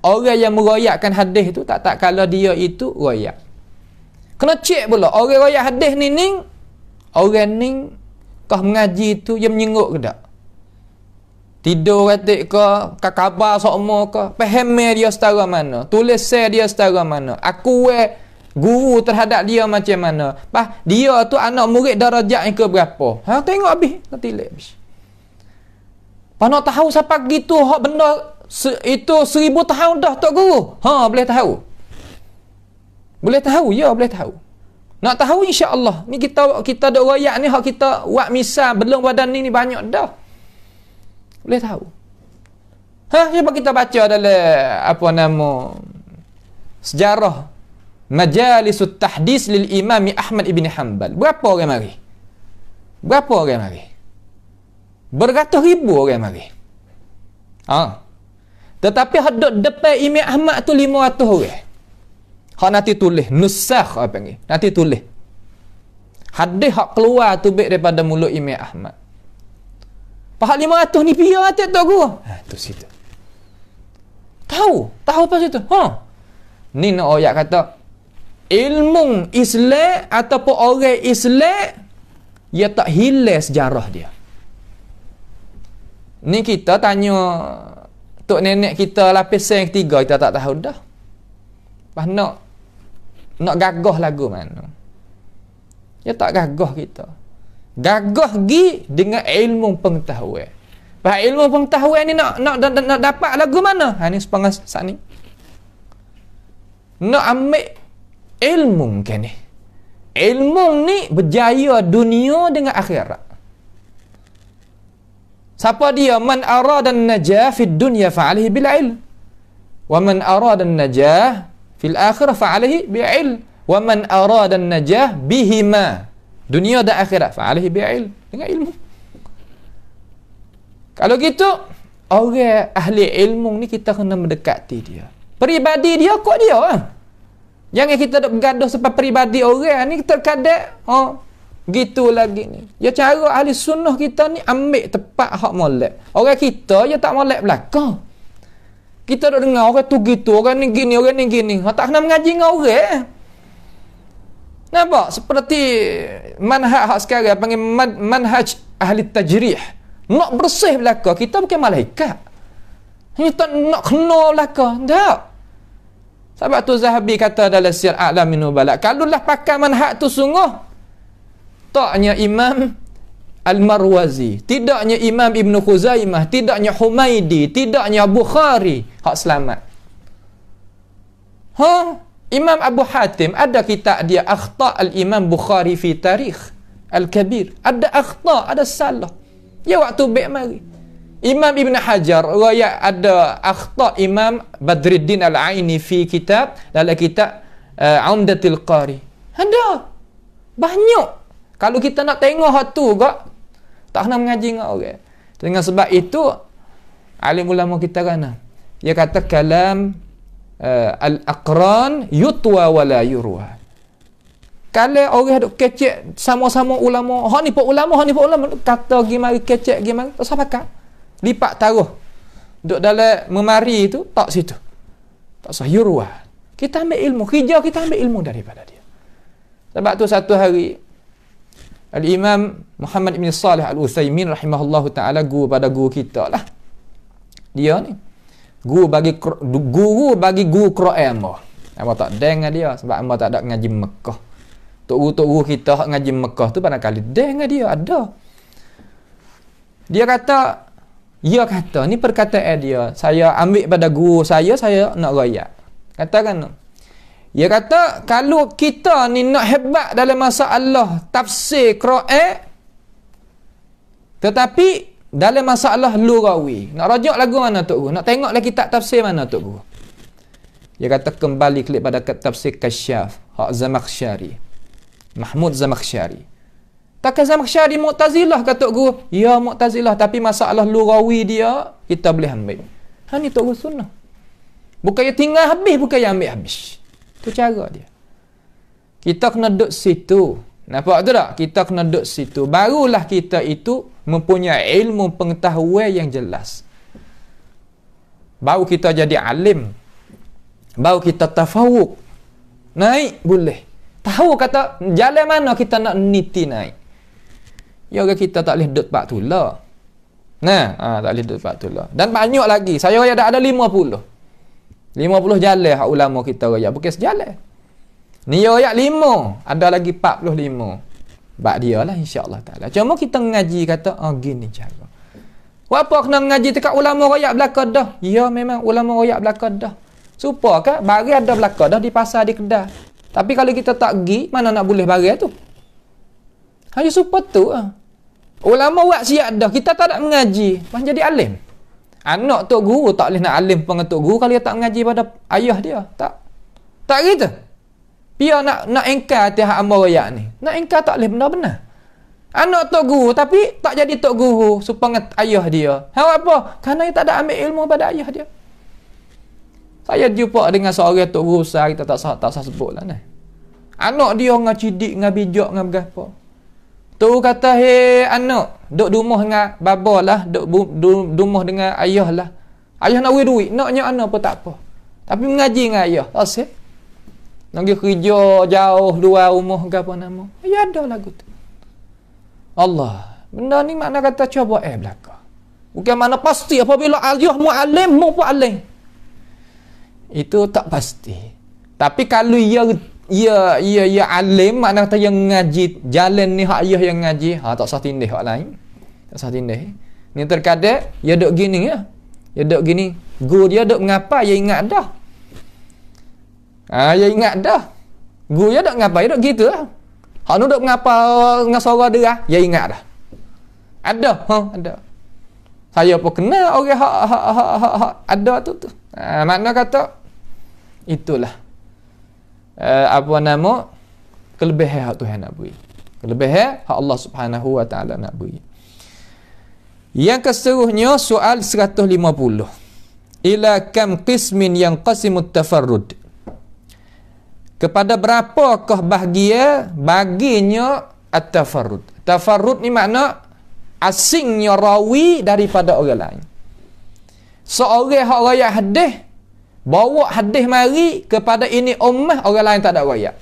orang yang meroyakkan hadis tu tak kala dia itu royak. Kena cek pula orang royak hadis ni orang ni kah mengaji tu dia menyenguk ke tak? Tidur katik ke khabar sokmo ke? Faham dia setara mana? Tulis dia setara mana? Aku guru terhadap dia macam mana? Dia tu anak murid darajat yang ke berapa? Tengok habis, tilik habis. Nak tahu siapa gitu hak benda itu 1000 tahun dah tok guru. Boleh tahu. Boleh tahu, ya boleh tahu. Nak tahu insya-Allah. Ni kita dok royak ni hak kita buat misal belum badan ni banyak dah. Boleh tahu. Cuba kita baca dalam sejarah Majalisut Tahdis lil Imam Ahmad ibn Hanbal. Berapa orang mari? Beratus ribu orang mari. Tetapi hadut depan Imam Ahmad tu 500 orang. Hak nanti tulis nusakh apa panggil. Nanti tulis. Hadis hak keluar tu baik daripada mulut Imam Ahmad. Pahak 500 ni pia atas tu guru. Tu situ. Tahu apa situ? Ni nak ayat kata ilmu Islam ataupun orang Islam dia tak hilang sejarah dia. Ni kita tanya tok nenek kita lapis yang ketiga kita tak tahu dah. Pas nak gagah lagu mana. Dia tak gagah kita. Gagah gi dengan ilmu pengetahuan. Pas ilmu pengetahuan ni nak dapat lagu mana? Ni sepengah saat ni. Nak ambil ilmu kan ni. Ilmu ni berjaya dunia dengan akhirat. Siapa dia? Man arada an-najah fid dunya fa'alihi bil ilm. Wa man arada an-najah fil akhirah fa'alihi bil ilm. Wa man arada an-najah bihima. Dunia dan akhirat fa'alihi bil ilm. Dengan ilmu. Kalau gitu, orang ahli ilmu ni kita kena mendekati dia. Peribadi dia kok dia Jangan kita duk bergaduh sebab peribadi orang ni terkadang gitu lagi ni. Ya cara ahli sunnah kita ni ambil tepat hak molek. Orang kita ya tak molek belaka. Kita duk dengar orang tu gitu, orang ni gini, orang ni gini. Tak kena mengaji dengan orang. Nampak? Seperti manhaj hak sekarang panggil manhaj ahli tajrih. Nak bersih belaka, kita bukan malaikat. Hanya tak nak kena belaka. Tak. Sebab tu Zahabi kata dalam Sir A'lamin Nubala, kalaulah pakai manhaj tu sungguh, taknya Imam Al-Marwazi, tidaknya Imam Ibn Khuzaimah, tidaknya Humaidi, tidaknya Bukhari, hak selamat. Imam Abu Hatim ada kitab dia Akhta' Al-Imam Bukhari fi Tarikh Al-Kabir. Ada akhta', ada salah. Ya waktu baik mari. Imam Ibn Hajar riwayat ada akhta' Imam Badruddin Al-Aini fi kitab dalam kitab Umdatul Qari. Ada. Banyak. Kalau kita nak tengok hak tu kak, tak kena mengaji dengan orang. Dengan sebab itu alim ulama kita kan dia kata kalam al-aqran yutwa wala yurwa. Kalau orang duk kecek sama-sama ulama, hak ni pak ulama, kata gi mari kecek gi mari, tak apa kak. Lipat taruh duk dalam memari tu tak situ. Tak sah yurwa. Kita ambil ilmu, hijau kita ambil ilmu daripada dia. Sebab tu satu hari Al-Imam Muhammad bin Salih Al-Utsaimin rahimahullahu ta'ala guru pada guru kita lah. Dia ni Guru bagi guru Quran hamba. Hamba tak dengar dia sebab hamba tak ada ngaji Mekah. Tok guru kita hak ngaji Mekah tu pada kali dengar dia ada. Dia kata ni perkataan dia. Saya ambil pada guru saya nak royak. Katakan. Dia kata kalau kita ni nak hebat dalam masalah tafsir Quran, tetapi dalam masalah lughawi, nak rajak lagu mana Tok Guru? Nak tengok lagi kitab tafsir mana Tok Guru? Dia kata kembali kepada tafsir Kasyaf, hak Zamakhsyari. Mahmud Zamakhsyari. Takkan Zamakhsyari Mu'tazilah kata Tok Guru? Ya Mu'tazilah, tapi masalah lughawi dia kita boleh ambil. Ni Tok Guru sunnah. Bukannya tinggal habis, bukannya ambil habis. Itu cara dia. Kita kena duduk situ. Nampak tu tak? Kita kena duduk situ. Barulah kita itu mempunyai ilmu pengetahuan yang jelas. Baru kita jadi alim. Baru kita tafawuk. Naik boleh. Tahu kata jalan mana kita nak niti naik. Ya kita tak boleh duduk pak tula. Tak boleh duduk pak tula. Dan banyak lagi. Saya raya ada 50 jalan hak ulama kita raya. Bukan sejalan. Ni ayat 5, ada lagi 45. Bak dia lah insya-Allah taala. Cuma kita ngaji kata gini cara. Apa kena ngaji dekat ulama royak belaka dah? Ya memang ulama royak belaka dah. Supaya kan bagi ada belaka dah di pasar di kedai. Tapi kalau kita tak pergi, mana nak boleh bagi tu? Hanya supaya tu ulama buat siap dah, kita tak nak mengaji, macam jadi alim. Anak tok guru tak boleh nak alim dengan tok guru kalau dia tak mengaji pada ayah dia. Tak gitu. Dia nak engkar hati hak hamba royak ni. Nak engkar tak boleh benar-benar. Anak tok guru tapi tak jadi tok guru supaya ayah dia. Apa? Kerana dia tak ada ambil ilmu pada ayah dia. Saya jumpa dengan seorang tok guru besar, kita tak sah sebutlah ni. Anak dia ngacidik, ngabijak, ngabgapo. Tu kata, "Hei anak, duk rumah dengan baba lah, duk rumah dengan ayah lah. Ayah nak duit, naknya anak pun tak apa. Tapi mengaji dengan ayah, asyik. Nak pergi kerja jauh luar rumah ke apa nama. Ya ada lagu tu. Allah. Benda ni makna kata cuba belaka. Bukan mana pasti apabila ayah mu'alim, mu pun alim. Itu tak pasti. Tapi kalau ia alim, makna kata yang ngaji jalan ni hak ayah yang ngaji, tak sah tindih hak lain. Tak sah tindih. Ni terkadang dia duk gini ya. Dia duk gini, guru dia duk mengapa dia ingat dah. Ya ingat dah. Guru dia duk ngapa, dia duk gitu lah. Hak nu duk mengapa dengan suara dia, dia ingat dah. Ada, ada. Saya pun kenal orang hak ada tu. Makna kata itulah apa nama kelebihan hak Tuhan nak beri. Kelebihan hak Allah Subhanahu wa taala nak beri. Yang keseterusnya soal 150. Ila kam qismin yanqasimut tafarrud. Kepada berapakah baginya at-tafarrud? Tafarrud ni makna asingnya rawi daripada orang lain. Seorang hak riwayat hadis bawa hadis mari kepada ini ummah, orang lain tak ada riwayat.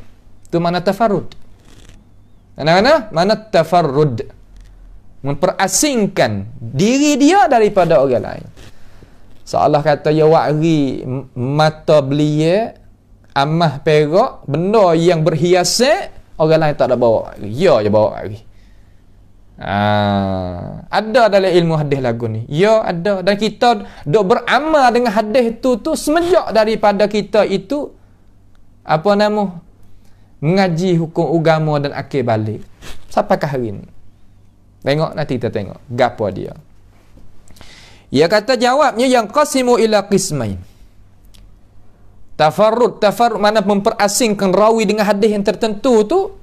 Tu mana tafarrud. Mana tafarrud. Memperasingkan diri dia daripada orang lain. Seolah kata ya wa'ri mata belia amah perak, benda yang berhiasan, orang lain tak ada bawa. Ya je bawa lagi. Ada dalam ilmu hadis lagu ni. Ya ada. Dan kita duk beramal dengan hadis tu semenjak daripada kita itu apa nama mengaji hukum agama dan akil balik. Sampaikan hari ni. Tengok nanti kita tengok gapo dia. Ia kata jawabnya yang qasimu ila qismain. Tafarrud mana memperasingkan rawi dengan hadis yang tertentu tu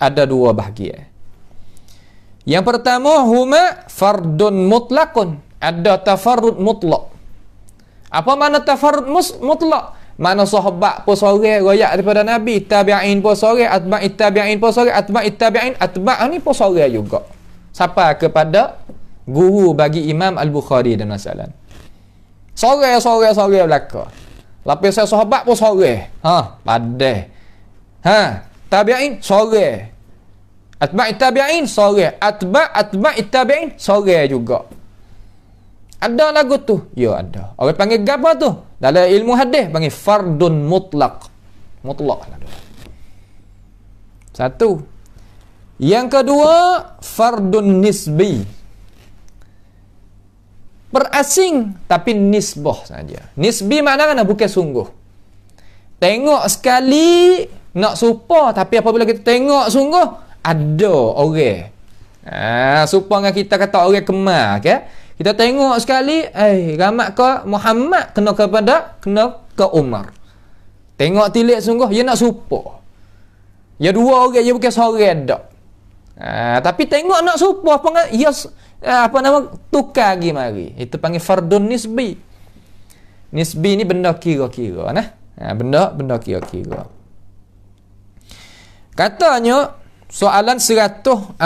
ada dua bahagian. Yang pertama huma fardun mutlaqun, ada tafarrud mutlak. Apa makna tafarrud mutlak? Mana sahabat pun sorang riwayat daripada Nabi, tabi'in pun sorang, atba'it tabi'in pun sorang, atba'it tabi'in, atba' ni pun sorang juga. Sampai kepada guru bagi Imam Al-Bukhari dan Masalan. Sorang belaka. Lapis saya sahabat pun sorang. Padai. Tabi'in sorang. Atba'it tabi'in sorang. Atba'it tabi'in sorang juga. Ada lagu tu? Ya ada. Orang panggil apa tu? Dalam ilmu hadis panggil fardun mutlaq. Mutlaq lah tu. Satu. Yang kedua, fardun nisbi. Perasing tapi nisbah saja. Nisbi maknanya bukan sungguh. Tengok sekali nak serupa, tapi apabila kita tengok sungguh ada orang. Serupa dengan kita kata orang kemar, okay? Kita tengok sekali, ramat ke Muhammad kena ke Umar. Tengok tilik sungguh, dia nak serupa. Ya dua orang, dia bukan seorang dak. Tapi tengok nak serupa, tukar lagi mari. Itu panggil fardun nisbi. Nisbi ni benda kira-kira, nah. Benda kira-kira. Katanya soalan 100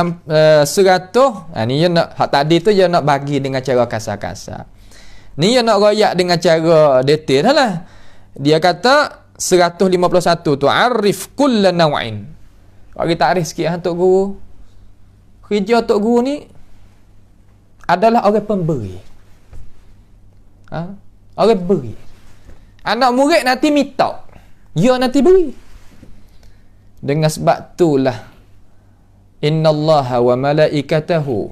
ni dia nak hak tadi tu dia nak bagi dengan cara kasar-kasar. Ni dia nak royak dengan cara detail lah. Dia kata 151 tu arif kull naw'in. Bagi takrif sikit Tok Guru. Kerja Tok Guru ni adalah orang pemberi. Orang beri. Anak murid nanti minta, dia nanti beri. Dengan sebab itulah innallaha wa malaikatahu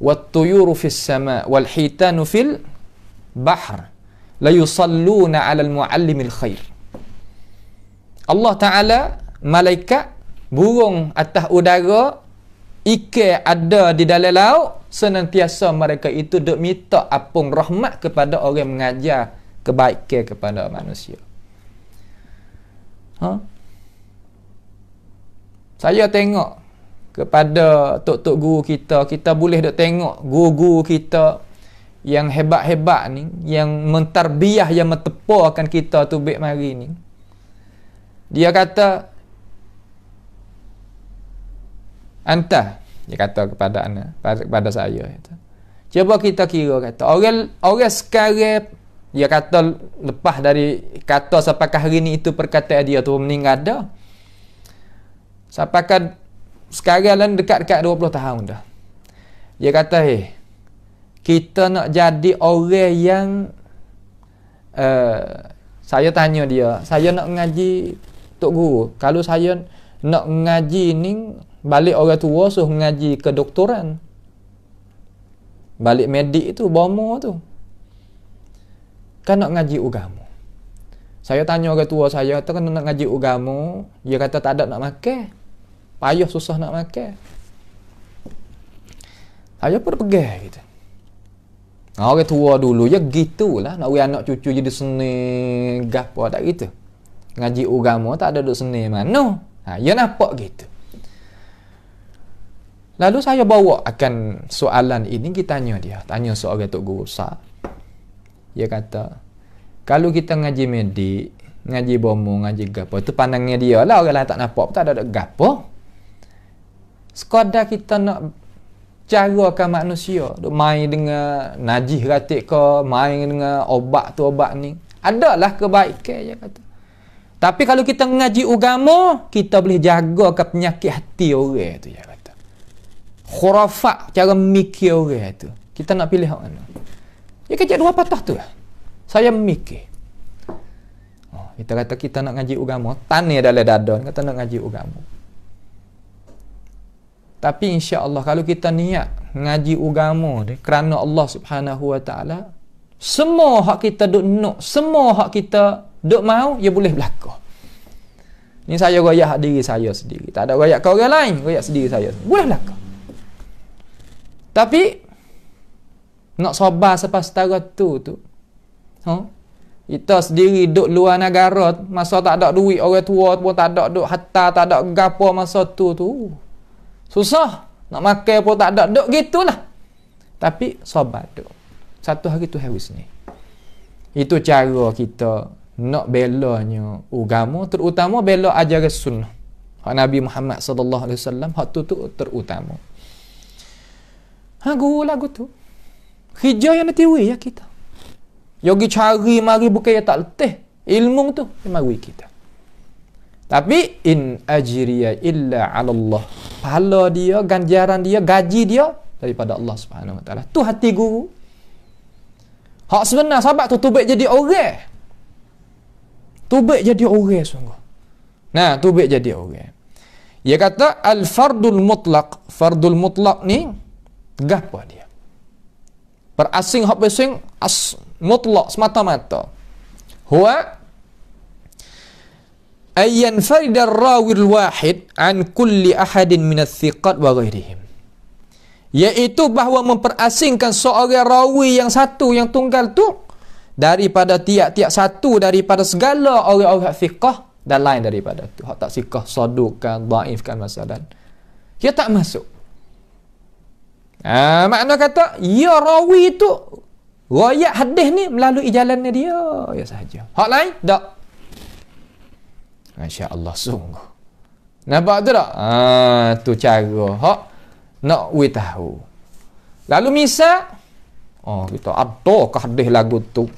wat-tuyuru fis sama' wal hitanu fil bahr la yusalluna 'alal muallimil khair. Allah Taala, malaikat, burung atas udara, ikan ada di dalam laut, senantiasa mereka itu duk minta apung rahmat kepada orang mengajar kebaikan kepada manusia. Saya tengok kepada tok-tok guru kita boleh duk tengok guru-guru kita yang hebat-hebat ni, yang mentarbiah, yang mentepakan kita tu baik mari ni. Dia kata, anta, dia kata kepada saya, cuba kita kira, kata orang sekarang, dia kata lepas dari kata sampai hari ni itu perkataan dia tu meninggal dah. Sampai sekarang lah dekat-dekat 20 tahun dah. Dia kata, kita nak jadi orang yang saya tanya dia, saya nak ngaji Tok Guru, kalau saya nak ngaji ni balik orang tua suruh ngaji kedoktoran, balik medik tu, bomo tu, kan nak ngaji agama. Saya tanya orang tua saya, kata kan nak ngaji agama, dia kata tak ada nak makan, payah susah nak makan. Saya pun pegang gitu. Orang tua dulu ya gitulah, nak anak cucu jadi seni gapo tak gitu. Ngaji agama tak ada duk seni mana. Ya nampak gitu. Lalu saya bawa akan soalan ini, kita tanya seorang Tok Guru besar. Dia kata, kalau kita ngaji medik, ngaji bomo, ngaji gapo, itu pandangnya dia lah, orang lain tak nampak, tak ada gapo. Sekadar kita nak carakan manusia, duk main dengan najis ratik ke, main dengan obat tu obat ni, adalah kebaikan, dia kata. Tapi kalau kita ngaji agama, kita boleh jaga ke penyakit hati orang tu, dia kata. Khurafat cara mikir orang tu. Kita nak pilih hak mana? Dia kecek dua patah tu lah. Saya mikir. Kita kata kita nak ngaji agama, tanya dalam dada, kata nak ngaji agama. Tapi insya-Allah kalau kita niat ngaji agama ni kerana Allah Subhanahu Wa Taala, semua hak kita duk nak, semua hak kita duk mau, ia boleh berlaku. Ni saya royak diri saya sendiri. Tak ada royak ke orang lain, royak sendiri saya. Boleh berlaku. Tapi nak sabar sampai setara tu. Kita sendiri duk luar negara, masa tak ada duit, orang tua pun tak ada duk harta, tak ada gapo masa tu. Susah. Nak makan pun tak ada duk gitulah. Tapi sabar duk. Satu hari tu harus ni. Itu cara kita nak belanya agama, terutama bela ajaran sunnah. Hak Nabi Muhammad sallallahu alaihi wasallam, hak tu terutama. Guru lagu tu. Hijau yang natiwi ya kita. Yogi cari mari bukan ya tak letih. Ilmu tu mari kita. Tapi in ajriya illa 'ala Allah. Pahala dia, ganjaran dia, gaji dia daripada Allah Subhanahu Wa Taala. Tu hati guru. Hak sebenar sahabat tu tubik jadi orang. Tubik jadi orang sungguh. Nah, tubik jadi orang. Dia kata al-fardul mutlaq. Fardul mutlaq ni gapo dia? Berasing hak besing mutlaq semata-mata. Huwa ayyan farida ar-rawi al-wahid an kulli ahadin min ats-thiqat wa ghairihim. Iaitu bahawa memperasingkan seorang rawi yang satu, yang tunggal tu daripada tiap-tiap satu daripada segala orang-orang thiqah dan lain daripada tu. Hak tak thiqah, saduqkan, dhaifkan masalan. Dia tak masuk. Makna kata, ya rawi tu riwayat hadis ni melalui jalannya dia ya sahaja. Hak lain tak. Masya-Allah sungguh. Nampak tu tak? Tu cara hak nak we tahu. Lalu misal kita adakah hadis lagu tu?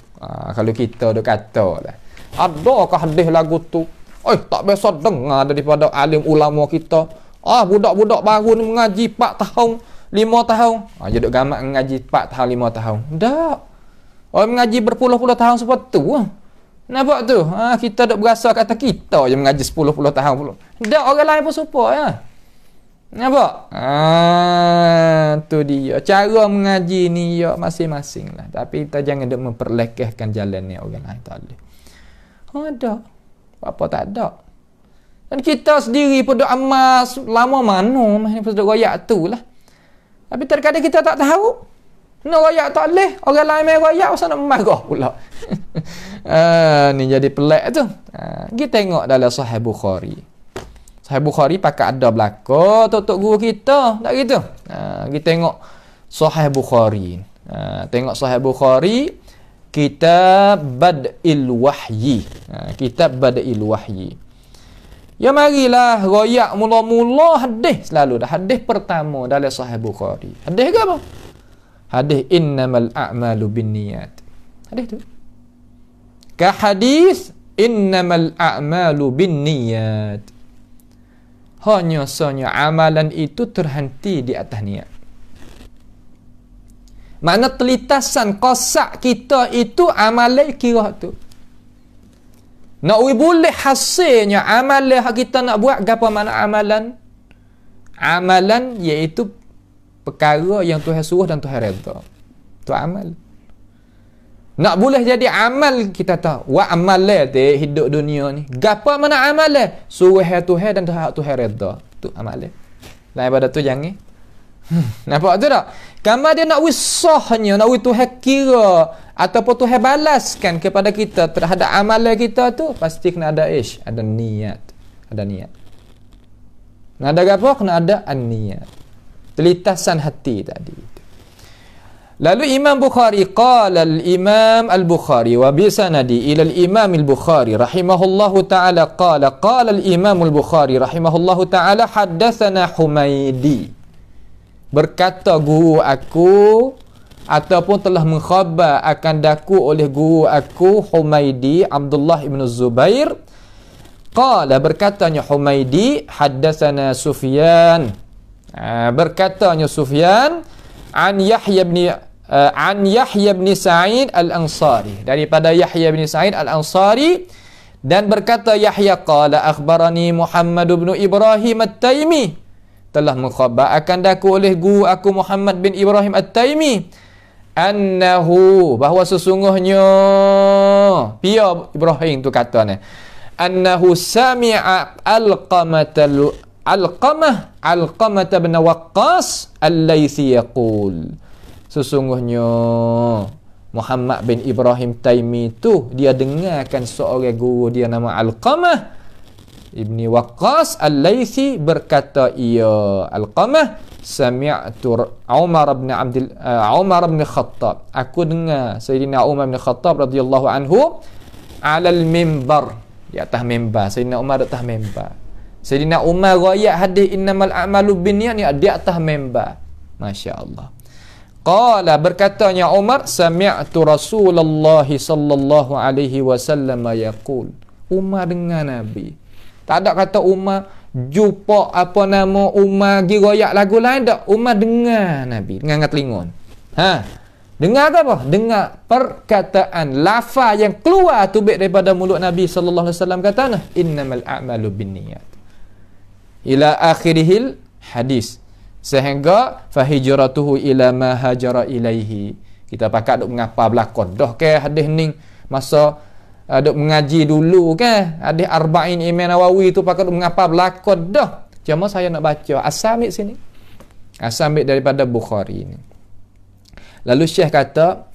Kalau kita dah kata dah. Adakah hadis lagu tu? Tak biasa dengar daripada alim ulama kita. Budak-budak baru ni mengaji 4 tahun, 5 tahun. Jadi duk gamak mengaji 4 tahun, 5 tahun. Tak. Orang mengaji berpuluh-puluh tahun seperti tu. Nampak tu? Kita duk berasa kata kita je mengaji 10-10 tahun. Tak, orang lain pun serupa ya. Nampak? Tu dia. Cara mengaji ni ya masing-masing lah. Tapi kita jangan duk memperlekehkan jalan ni orang lain. Tak boleh. Ada. Apa tak ada. Dan kita sendiri pun duk amas lama mana macam duk royak tu lah. Tapi terkadang kita tak tahu. Nak royak tak boleh. Orang lain main royak pasal nak marah pula. Ni jadi pelik tu. Kita tengok dalam Sahih Bukhari. Sahih Bukhari pakai ada belaka tok guru kita, tak gitu. Kita tengok Sahih Bukhari. Tengok Sahih Bukhari, kitab Bad'il Wahyi. Kitab Bad'il Wahyi. Ya marilah royak mula-mula hadis selalu dah. Hadis pertama dalam Sahih Bukhari. Hadis ke apa? Hadis innamal a'malu binniyat. Hadis tu. Ka hadis innamal a'malu binniyat. Hanya sahaja amalan itu terhenti di atas niat. Makna telitasan qasak kita itu amalan kira tu. Nak boleh hasilnya amalan kita nak buat apa makna amalan? Amalan iaitu perkara yang Tuhan suruh dan Tuhan redha. Tu amal. Nak boleh jadi amal kita tahu. Wa amal te hidup dunia ni. Gapo mana amal? Suruh Tuhan dan Tuhan redha. Tu amal. Lain pada tu jangan. Nampak tu tak? Kamar dia nak wisahnya, nak Tuhan kira ataupun Tuhan balaskan kepada kita terhadap amalan kita tu, pasti kena ada ada niat. Ada niat. Kena ada apa? Kena ada an-niat. Telitasan hati tadi. Lalu Imam Bukhari qala al-Imam al-Bukhari wa bi sanadi ila al-Imam al-Bukhari rahimahullahu ta'ala qala al-Imam al-Bukhari rahimahullahu ta'ala haddatsana Humaidi. Berkata guru aku ataupun telah mengkhabar akan daku oleh guru aku Humaidi Abdullah ibn Zubair. Qala berkatanya Humaidi haddatsana Sufyan. Berkatanya Sufyan an Yahya bin Sa'id al-Ansari, daripada Yahya bin Sa'id al-Ansari, dan berkata Yahya qala akhbarani Muhammad bin Ibrahim at-Taimi, telah mengkhabar akan daku oleh guru aku Muhammad bin Ibrahim at-Taimi, annahu, bahawa sesungguhnya pia Ibrahim tu katanya, annahu sami'a Alqamah bin Waqqas al-Laythi yaqul, sesungguhnya Muhammad bin Ibrahim Taimi tu dia dengarkan seorang guru dia nama Alqamah ibni Waqqas al-Laythi berkata, ia Alqamah sami'tu Umar bin Khattab, aku dengar Sayyidina Umar bin Khattab radhiyallahu anhu alal mimbar, di atas mimbar. Sayyidina Umar di atas mimbar. Sayyidina Umar riwayat hadis innamal a'malu binniyat ni di atas mimbar. Masya-Allah. Qala, berkatanya Umar, sami'tu Rasulullah sallallahu alaihi wasallam yaqul. Umar dengar Nabi. Tak ada kata Umar jumpa apa nama Umar gi royak lagu lain tak. Umar dengar Nabi dengan telinga. Dengar apa? Dengar perkataan lafaz yang keluar tubik daripada mulut Nabi sallallahu alaihi wasallam kata nah, innamal a'malu binniyat. Ila akhirihil hadis. Sehingga fahijratuhu ila ma hajara ilaihi. Kita pakat duk mengapa belakon. Dah ke hadis ni masa duk mengaji dulu kan. Hadis arba'in Imam Nawawi tu pakat duk mengapa belakon dah. Cuma saya nak baca asal ambil sini. Asal ambil daripada Bukhari ni. Lalu Syekh kata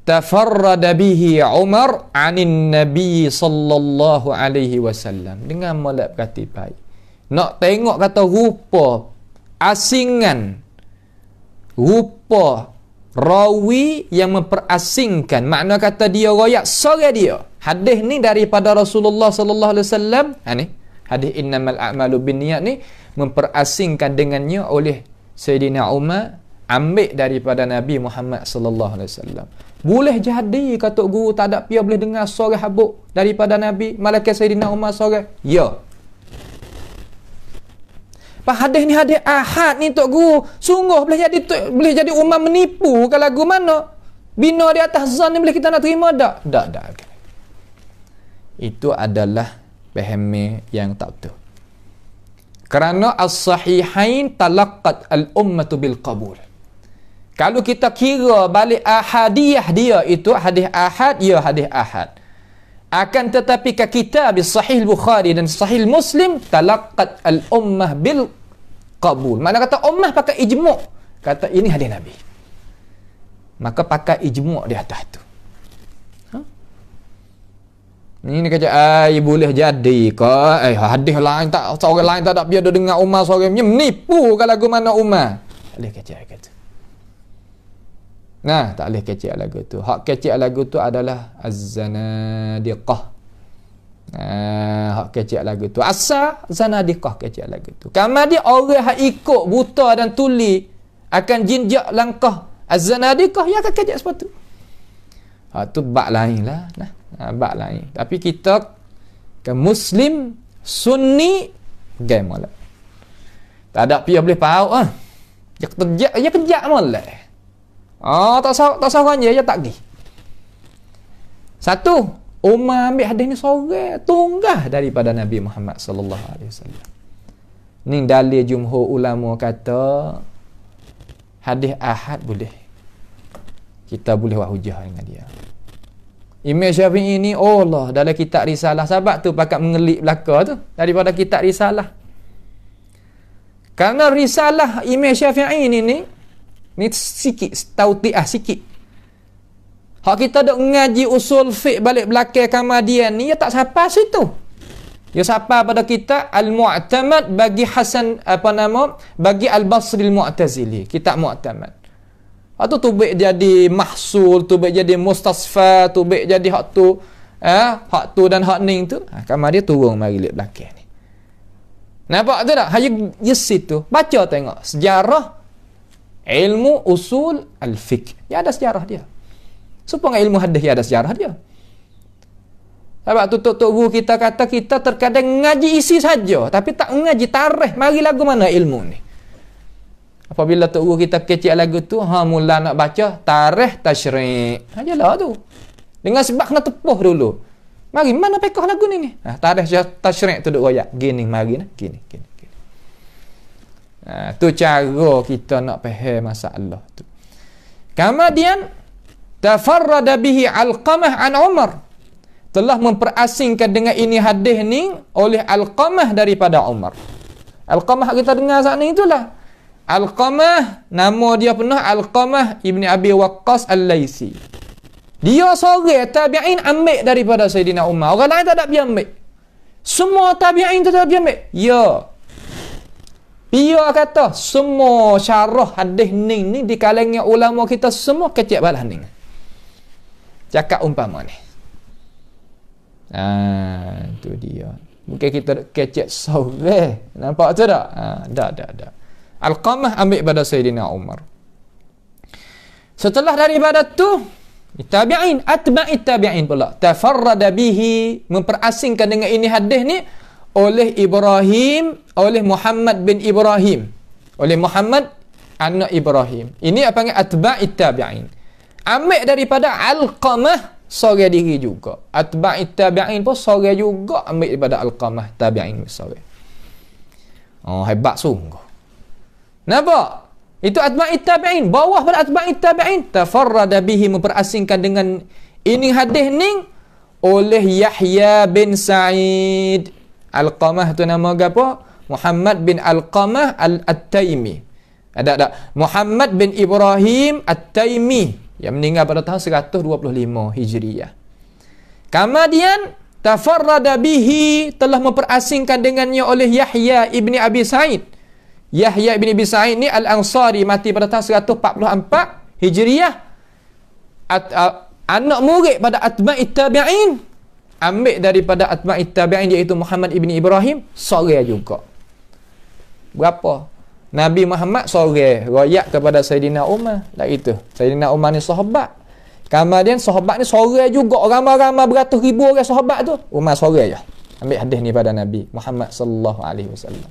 tafarrada bihi Umar 'anin Nabi sallallahu alaihi wasallam. Dengan molek berkati baik. Nak tengok kata rupa asingan, rupa rawi yang memperasingkan, makna kata dia royak sorang dia. Hadis ni daripada Rasulullah sallallahu alaihi wasallam. Ni hadis innamal a'malu binniyat ni memperasingkan dengannya oleh Sayyidina Umar, ambil daripada Nabi Muhammad sallallahu alaihi wasallam. Boleh jadi kata guru tak ada pia boleh dengar suara habuk daripada Nabi, malaikat Sayyidina Umar suara. Ya. Hadis ni hadis ahad ni tok guru. Sungguh boleh jadi Umar menipu ke lagu mana? Bina di atas zan ni boleh kita nak terima tak? Tak. Itu adalah pahami yang tak betul. Kerana as-sahihain talaqqat al-ummatu bil qabul. Kalau kita kira balik ahadiyah dia itu hadis ahad, ya hadis ahad. Akan tetapi ke kitab Sahih Bukhari dan Sahih Muslim talaqqat al-ummah bil qabul. Mana kata ummah pakai ijmu', kata ini hadis Nabi. Maka pakai ijmu' di atas tu. Ini kata boleh jadi ke hadis lain tak, seorang lain tak ada biar dia dengar Umar seorangnya menipu ke lagu mana Umar. Tak boleh kata. Nah, tak boleh kecek lagu tu. Hak kecek lagu tu adalah az-zanadiqah. Hak kecek lagu tu asal zanadiqah kecek lagu tu. Kamar dia orang hak ikut buta dan tuli akan jinjak langkah az-zanadiqah yang akan kecek sepatu. Hak tu bab lain lah. Bab lain. Tapi kita ke Muslim Sunni game molek. Tak ada pia boleh pau Dia kejak molek. Tak seorang je tak pergi. Satu, Umar ambil hadis ni seorang tunggah daripada Nabi Muhammad sallallahu alaihi wasallam. Ni dalil jumhur ulama kata hadis ahad boleh. Kita boleh buat hujah dengan dia. Imam Syafi'i ni Allah dalam kitab risalah, sebab tu pakat mengelik belaka tu daripada kitab risalah. Karena risalah Imam Syafi'i ni sikit tautiah sikit. Hak kita dok ngaji usul fiqh balik belakang Kamadian ni ya tak sampai situ. Ya sampai pada kita Al-Mu'tamad bagi Hasan bagi Al-Basri Al-Mu'tazili, kitab Mu'tamad. Hak tu tubik jadi mahsul, tubik jadi mustasfa, tubik jadi hak tu dan hak ning tu. Kamadian turun mari lek belakang ni. Nampak tu tak? Hanya yesit tu. Baca tengok sejarah ilmu usul al-fiqh. Ya ada sejarah dia. Supaya ilmu hadis ya ada sejarah dia. Sebab tu tok guru kita kata kita terkadang ngaji isi saja tapi tak ngaji tarikh mari lagu mana ilmu ni. Apabila tok guru kita kecil lagu tu mula nak baca tarikh tasyrik'. Ajalah tu. Dengan sebab kena tepuh dulu. Mari mana fiqh lagu ni. Tarikh tasyrik' tu duk royak. Gini mari nah. Gini. Tu cara kita nak faham masalah tu. Kemudian tafarrada bihi Alqamah an Umar. Telah memperasingkan dengan ini hadis ni oleh Alqamah daripada Umar. Alqamah kita dengar saat ni itulah. Alqamah nama dia pernah Alqamah Ibni Abi Waqqas Al-Laisi. Dia seorang tabi'in ambil daripada Sayyidina Umar. Orang lain tak ada dia ambil. Semua tabi'in tak ada dia ambil. Ya. Dia kata semua syarah hadis ni di kalangan ulama kita semua kecek balas ni. Cakap umpama ni. Itu dia. Mungkin kita kecek sore. Nampak tu tak? Dah. Alqamah ambil pada Sayyidina Umar. Setelah daripada tu tabi'in, atba'it tabi'in pula. Tafarrada bihi, memperasingkan dengan ini hadis ni oleh Ibrahim, oleh Muhammad bin Ibrahim, oleh Muhammad anak Ibrahim. Ini apa panggil atba'it tabi'in. Ambil daripada Alqamah sore diri juga. Atba'it tabi'in pun sore juga ambil daripada Alqamah tabi'in sore. Oh, hebat sungguh. Nampak? Itu atba'it tabi'in, bawah pada atba'it tabi'in. Tafarrada bihi, memperasingkan dengan ini hadis ni oleh Yahya bin Sa'id. Alqamah tu nama apa? Muhammad bin Alqamah At-Taimi. Ada Muhammad bin Ibrahim At-Taimi yang meninggal pada tahun 125 Hijriah. Kemudian tafarrada bihi, telah memperasingkan dengannya oleh Yahya ibni Abi Sa'id. Yahya ibni Abi Sa'id ni Al-Ansari, mati pada tahun 144 Hijriah. Anak murid pada atba'it tabi'in, ambil daripada atba'it tabi'in, iaitu Muhammad ibni Ibrahim sore juga. Berapa? Nabi Muhammad sore royak kepada Sayyidina Umar. Lah itu. Sayyidina Umar ni sahabat. Kemudian sahabat ni sore juga, ramai-ramai beratus ribu orang sahabat tu. Umar sore je ambil hadis ni pada Nabi Muhammad sallallahu alaihi wasallam.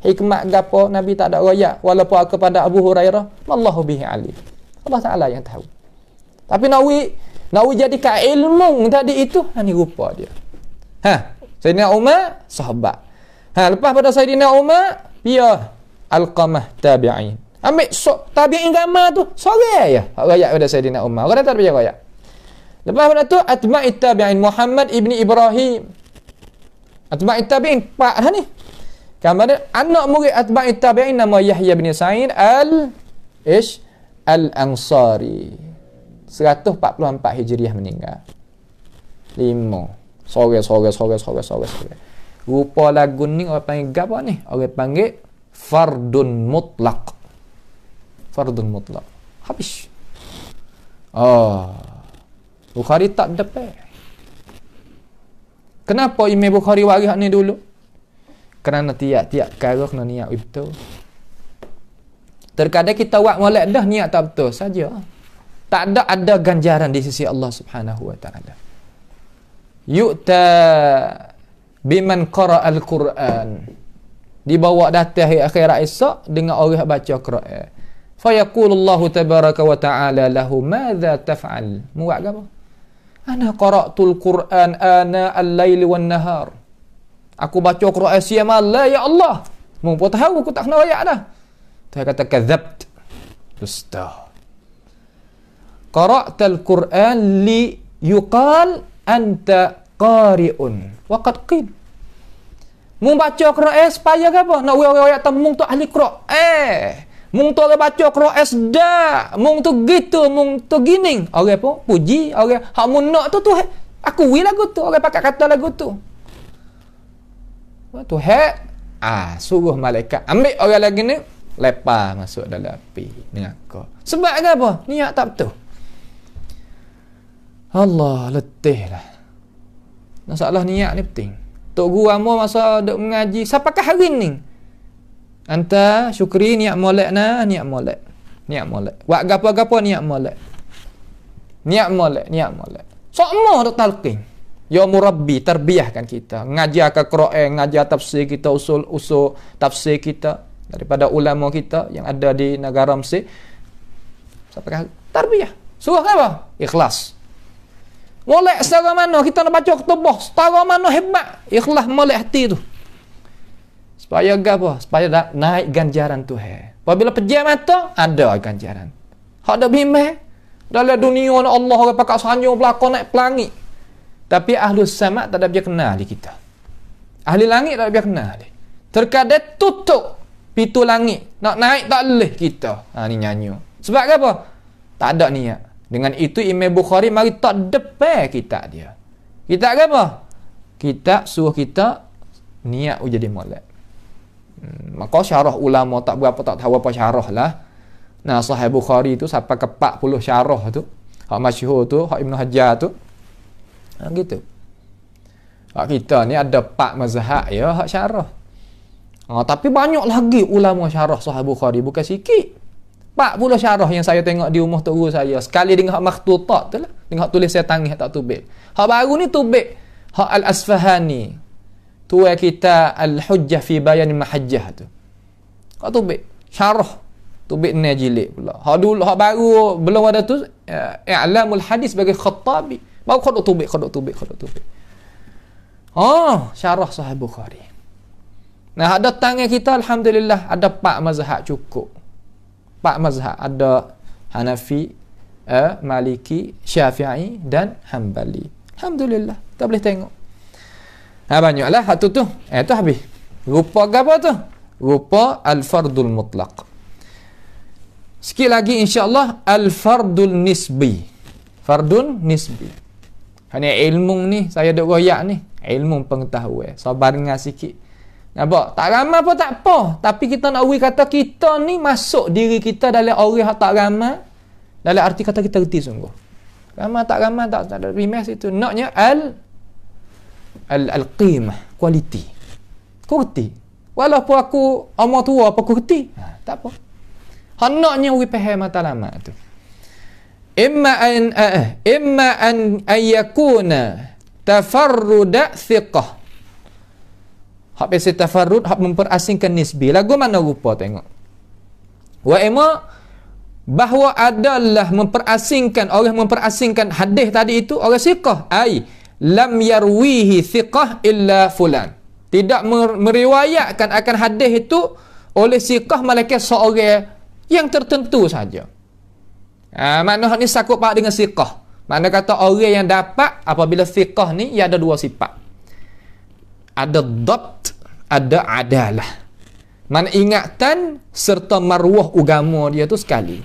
Hikmat gapo Nabi tak ada royak walaupun kepada Abu Hurairah, wallahu bihi alim. Allah Taala yang tahu. Tapi Nawi jadikan ilmu tadi itu ni rupa dia. Sayyidina Umar sahabat. Lepas pada Sayyidina Umar, dia Alqamah tabi'in. Ambil tabi'in gamar tu sore ya. Royak pada Sayyidina Umar. Orang tak percaya royak. Lepas pada tu atba'it tabi'in, Muhammad ibni Ibrahim. Atba'it tabi'in pak ni. Kemudian anak murid atba'it tabi'in nama Yahya bin Sa'id Al-Ansari. 144 Hijriah meninggal. 5. Sore. Rupa lagu ni orang panggil apa ni? Orang panggil fardun mutlaq. Habis. Bukhari tak dapat. Kenapa Imam Bukhari waris ni dulu? Kerana tiap-tiap perkara kena niat betul. Terkadang kita buat molek dah niat tak betul saja. Tak ada ganjaran di sisi Allah Subhanahu wa taala. Yu'ta biman qara al-Quran. Dibawa datang hari akhirat esok dengan orang baca Quran. Fa yaqulullahu tabaraka wa ta'ala lahu madza taf'al? Buat apa? Ana qara'tul Quran ana al-laili wan nahar. Aku baca Quran siang malam ya Allah. Mu pun tahu aku tak kena royak dah. Dia kata kadzabt. Dusta. Qara'tal Quran li yuqal anta qari'un. Wa qad qil. Mung baca Quran supaya apa? Nak orang-orang mung tu ahli Quran. Mung tu orang baca Quran sedak. Mung tu gitu, mung tu gini. Orang apa? Puji, orang hak mun nak tu aku wi lagu tu, orang pakai kata lagu tu. Tu suruh malaikat ambil orang lagi ni, lepas masuk dalam api neraka. Sebab apa? Niat tak betul. Allah, letihlah. Masalah niat ni penting. Tok guru amo masa duk mengaji, siapakah hari ni? Anta syukri niat molek nah, niat molek. Buat gapo-gapo niat molek. Semua duk talqin. Ya murabbi, tarbiyahkan kita. Ngajarkan Quran, ngajar tafsir kita, usul tafsir kita daripada ulama kita yang ada di negara Mesir. Siapakah tarbiyah? Suruh apa? Ikhlas. Molek secara mana kita nak baca ketubah, secara mana hebat, ikhlas molek hati tu. Supaya apa? Supaya naik ganjaran Tuhan. Apabila pejam mata, ada ganjaran. Hak ada bimbang dalam dunia Allah orang pakai sanjung belakang naik pelangi. Tapi ahli sama tak ada dia kenal di kita. Ahli langit tak ada dia kenal di. Terkadang tutup pintu langit, nak naik tak boleh kita. Ni nyanyi. Sebab apa? Tak ada niat. Dengan itu Imam Bukhari mari tak depan kita dia. Kita apa? Kita suruh kita niat jadi molek. Maka syarah ulama tak tahu apa syarah lah. Nah, Sahih Bukhari tu sampai ke 40 syarah tu. Hak masyhur tu, hak Ibn Hajar tu. Gitu. Hak kita ni ada 4 mazhab ya hak syarah. Tapi banyak lagi ulama syarah Sahih Bukhari, bukan sikit. 40 syarah yang saya tengok di rumah tok guru saya. Sekali dengan hak makhtutat tu lah. Dengan hak tulis saya tangan tak tubik. Hak baru ni tubik. Hak Al-Asfahani. Tua kita Al-Hujjah fi Bayan Mahajjah tu. Hak tubik. Syarah. Tubik ni jilid pula. Hak dulu, hak baru belum ada tu i'lamul hadis bagi Khattabi. Baru khodok tubik. Syarah Sahih Bukhari. Nah, ada tangan kita alhamdulillah ada 4 mazhab cukup. 4 mazhab, ada Hanafi, Maliki, Syafi'i dan Hanbali. Alhamdulillah, kita boleh tengok. Banyaklah hak tu. Tu habis. Rupa apa tu? Rupa al-fardul mutlaq. Sikit lagi insya-Allah al-fardul nisbi. Fardun nisbi. Ini ilmu ni saya duk royak ni, ilmu pengetahuan. Sabar dengar sikit. Nampak? Tak ramai pun tak apa, tapi kita nak kata kita ni masuk diri kita dalam orang yang tak ramai. Dalam arti kata kita reti sungguh. Ramai tak ada rimas itu. Naknya al-qimah, kualiti. Kau reti. Walaupun aku umur tua apa aku reti. Tak apa. Hendaknya we faham matlamat tu. Imma an yakuna tafarruda thiqah. Hak biasa tafarrud, hak memperasingkan nisbi. Lagu mana rupa tengok. Wa imma bahawa adalah orang memperasingkan hadis tadi itu orang thiqah. Ai lam yarwihi thiqah illa fulan. Tidak meriwayatkan akan hadis itu oleh thiqah malaikat seorang yang tertentu saja. Makna ni sakut pak dengan siqah. Makna kata orang yang dapat apabila siqah ni ia ada 2 sifat. Ada dhabt, ada adalah. Makna ingatan serta maruah agama dia tu sekali.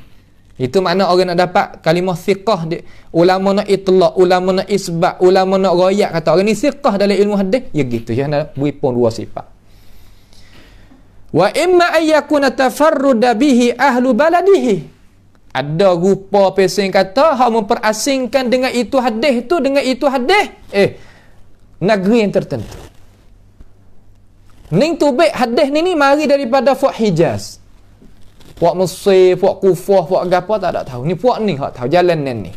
Itu makna orang nak dapat kalimah siqah dia. Ulama nak itlaq, ulama nak isbat, ulama nak royak kata orang ni siqah dalam ilmu hadis, ya gitu ya, nak beri pun 2 sifat. Wa imma ayyakuna tafarruda bihi ahlu baladihi. Ada rupa pesing kata hak memperasingkan dengan itu hadis tu dengan itu hadis negeri yang tertentu. Ning tubik hadis ni mari daripada Fuq Hijaz. Fuq Mesir, Fuq Kufah, Fuq gapo tak ada tahu. Ni Fuq ni hak tahu jalan ni.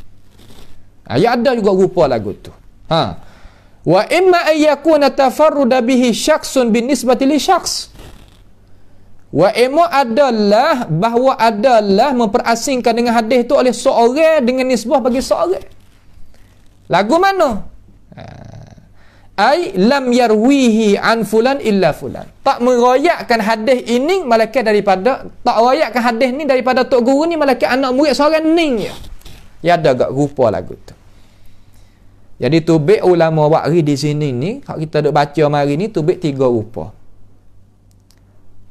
Ya ada juga rupa lagu tu. Wa imma ayyakuna tafarruda bihi syakhsun binisbati li syakhs. Wa emo adalah bahawa adalah memperasingkan dengan hadis itu oleh seorang dengan nisbah bagi seorang. Lagu mana? Ai lam yarwihi an fulan illa fulan. Tak meroyakkan hadis ini malaikat daripada, tak royakkan hadis ni daripada tok guru ni malaikat anak murid seorang ni. Ya ada gak rupa lagu tu. Jadi tubik ulama wakri di sini ni, hak kita duk baca mari ni tubik 3 rupa.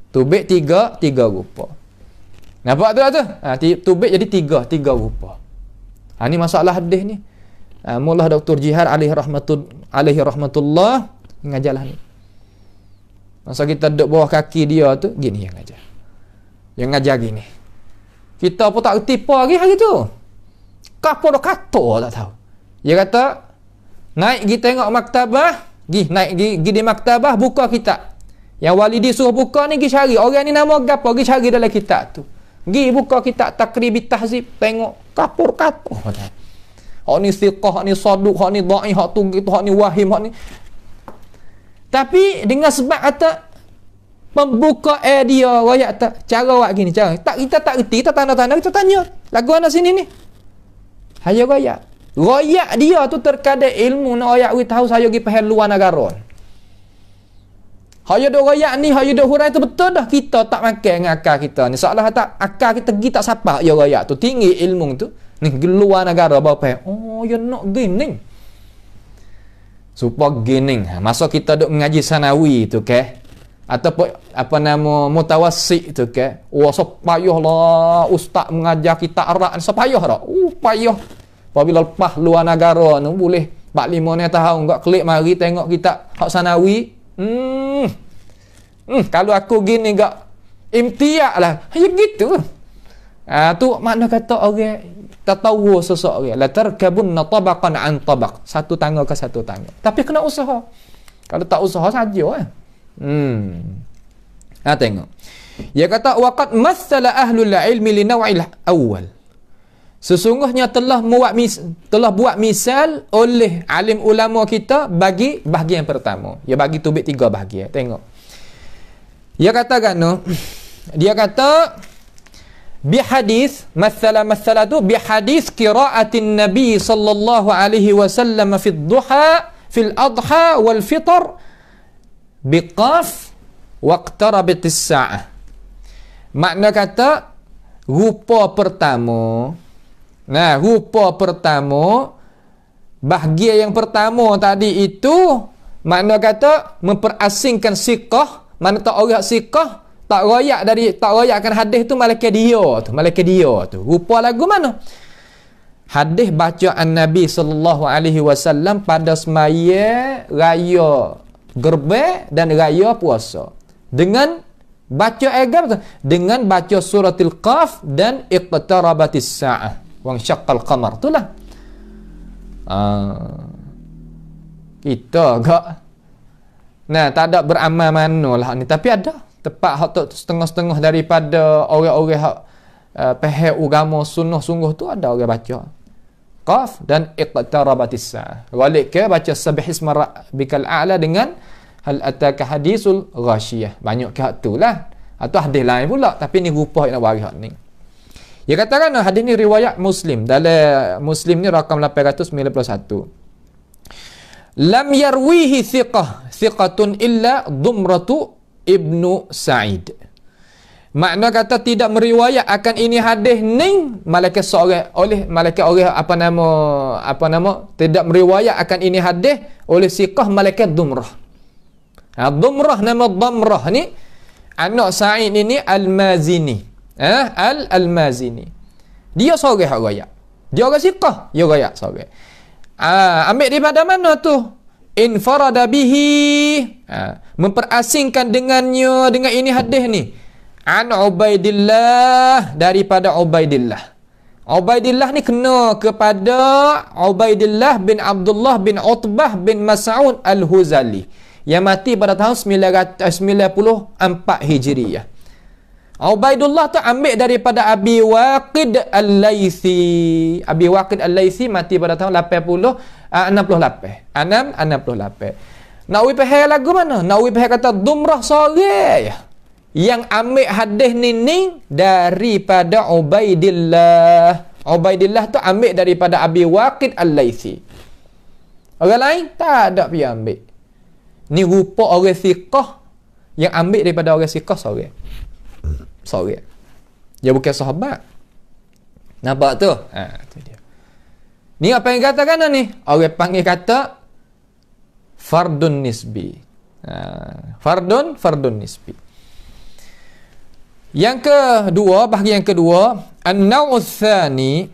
Tubik tiga rupa. Nampak tu lah tu? Tubik jadi tiga rupa. Ni masalah hadis ni. Mullah Dr. Jihad alaihi rahmatullah ngajarlah ni. Masa kita duduk bawah kaki dia tu, gini yang ngajar. Yang ngajar gini. Kita pun tak reti apa lagi hari tu. Apa dah kata tak tahu. Dia kata, naik pergi tengok maktabah, naik pergi di maktabah, buka kitab. Yang walidi suruh buka ni pergi cari. Orang ni nama gapo, pergi cari dalam kitab tu. Pergi buka kitab Taqribit Tahzib, tengok kapur-kapur. Hak ni thiqah, hak ni saduq, hak ni dhaif, hak tu gitu, hak ni wahim, hak ni. Tapi dengan sebab kata pembuka dia royak tak cara awak gini, cara. Tak kita tak reti, kita tanda-tanda kita tanya. Lagu anak sini ni. Hayo royak. Royak dia tu terkadang ilmu nak royak we tahu saya pergi pahal luar negara. Hayo dok royak ni, hayo dok hurai tu betul dah kita tak makan dengan akal kita ni. Seolah tak akal kita pergi tak sapa ya royak tu. Tinggi ilmu tu. Ni luar negara bawa pahal. Oh, you nak gini. Supaya gini. Masa kita duk mengaji sanawi tu ke. Ataupun apa nama mutawassik tu ke. Wah, sepayahlah ustaz mengajar kita Arab ni sepayah dah. Payah. Apabila lepas luar negara ni boleh 4-5 tahun enggak klik mari tengok kita hak sanawi. Kalau aku gini enggak imtiaz lah. Ya gitu. Tu makna kata orang tatawu seseorang la tarkabunna tabaqan an tabaq. Satu tangga ke satu tangga. Tapi kena usaha. Kalau tak usaha saja tengok. Dia kata waqad massala ahlul ilmi li naw'il awwal. Sesungguhnya telah buat misal oleh alim ulama kita bagi bahagian pertama. Dia bagi tubik 3 bahagian. Tengok. Dia kata bihadis mathala tu bihadis qiraatin nabi sallallahu alaihi wasallam fi duha fil adha wal fitr biqaf waqtarabatis sa'ah. Makna kata rupa pertama, bahagian yang pertama tadi itu makna kata memperasingkan siqah, mana tak orang siqah tak royakkan hadis tu malaikat dia tu. Rupa lagu mana? Hadis bacaan Nabi sallallahu alaihi wasallam pada semaya raya Gerbe dan raya puasa. Dengan baca agam dengan baca suratul Qaf dan iqtarabatis sa'ah wa syaqqal qamar itulah. Kita gak tak ada beramal manalah ni, tapi ada tepat hak tu setengah-setengah daripada orang-orang hak pahal agama sunnah sungguh tu ada orang baca Qaf dan iqtarabatis sa'ah. Balik ke baca subhisma rabbikal a'la dengan hal ataka hadisul ghashiyah. Banyak ke hak tu lah. Atau hadis lain pula. Tapi ni rupa yang nak bagi hak ni. Dia katakan hadis ni riwayat Muslim. Dalam Muslim ni rakam 891. Lam yarwihi thiqatun illa Dumratu ibnu Sa'id. Makna kata tidak meriwayat akan ini hadis ni malaikat seorang oleh malaikat orang apa nama tidak meriwayat akan ini hadis oleh siqah malaikat Dumrah. Dumrah nama Damrah ni anak Sa'id ini Al-Mazini. Al-Mazini. Dia seorang hak royak. Dia orang siqah, dia royak seorang. Ambil daripada mana tu? Infarada bihi. Memperasingkan dengannya dengan ini hadis ni. An Ubaidillah, daripada Ubaidillah. Ubaidillah ni kena kepada Ubaidillah bin Abdullah bin Utbah bin Mas'ud Al-Huzali yang mati pada tahun 994 Hijriyah. Ubaidullah tu ambil daripada Abi Waqid Al-Laythi. Abi Waqid Al-Laythi mati pada tahun 68. Nawawi pahal lagu mana? Nawawi pahal kata Dumrah sore yang ambil hadis ni daripada Ubaidillah. Ubaidillah tu ambil daripada Abi Waqid Al-Laythi. Orang lain tak ada pergi ambil. Ni rupa orang siqah yang ambil daripada orang siqah sore. Dia bukan sahabat. Nampak tu? Tu dia. Ni apa yang katakan ni? Orang panggil kata fardun nisbi. Fardun nisbi. Yang kedua, bahagian yang kedua, an-naw'u tsani,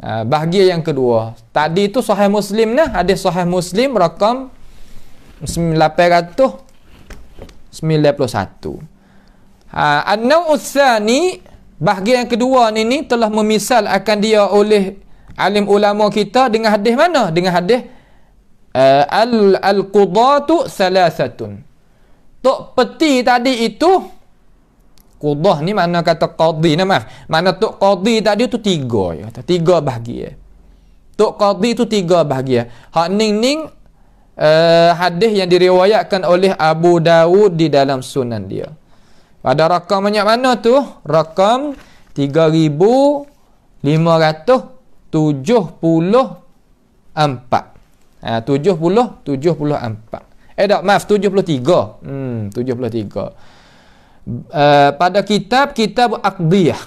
bahagian yang kedua. Tadi tu Sahih Muslim nah, hadis Sahih Muslim rakam 891. An-naw'u tsani, bahagian yang kedua ni telah memisal akan dia oleh alim ulama kita dengan hadis mana? Dengan hadis al-qudatu salasatun. Tok peti tadi itu, qudah ni makna kata qadhi, makna tok qadhi tadi tu tiga bahagian. Tok qadhi tu tiga bahagian. Hak ning hadis yang diriwayatkan oleh Abu Dawud di dalam sunan dia. Pada rakam banyak mana tu? Rakam 3574. 74. Maaf 73. 73. Pada kitab Aqdiyah,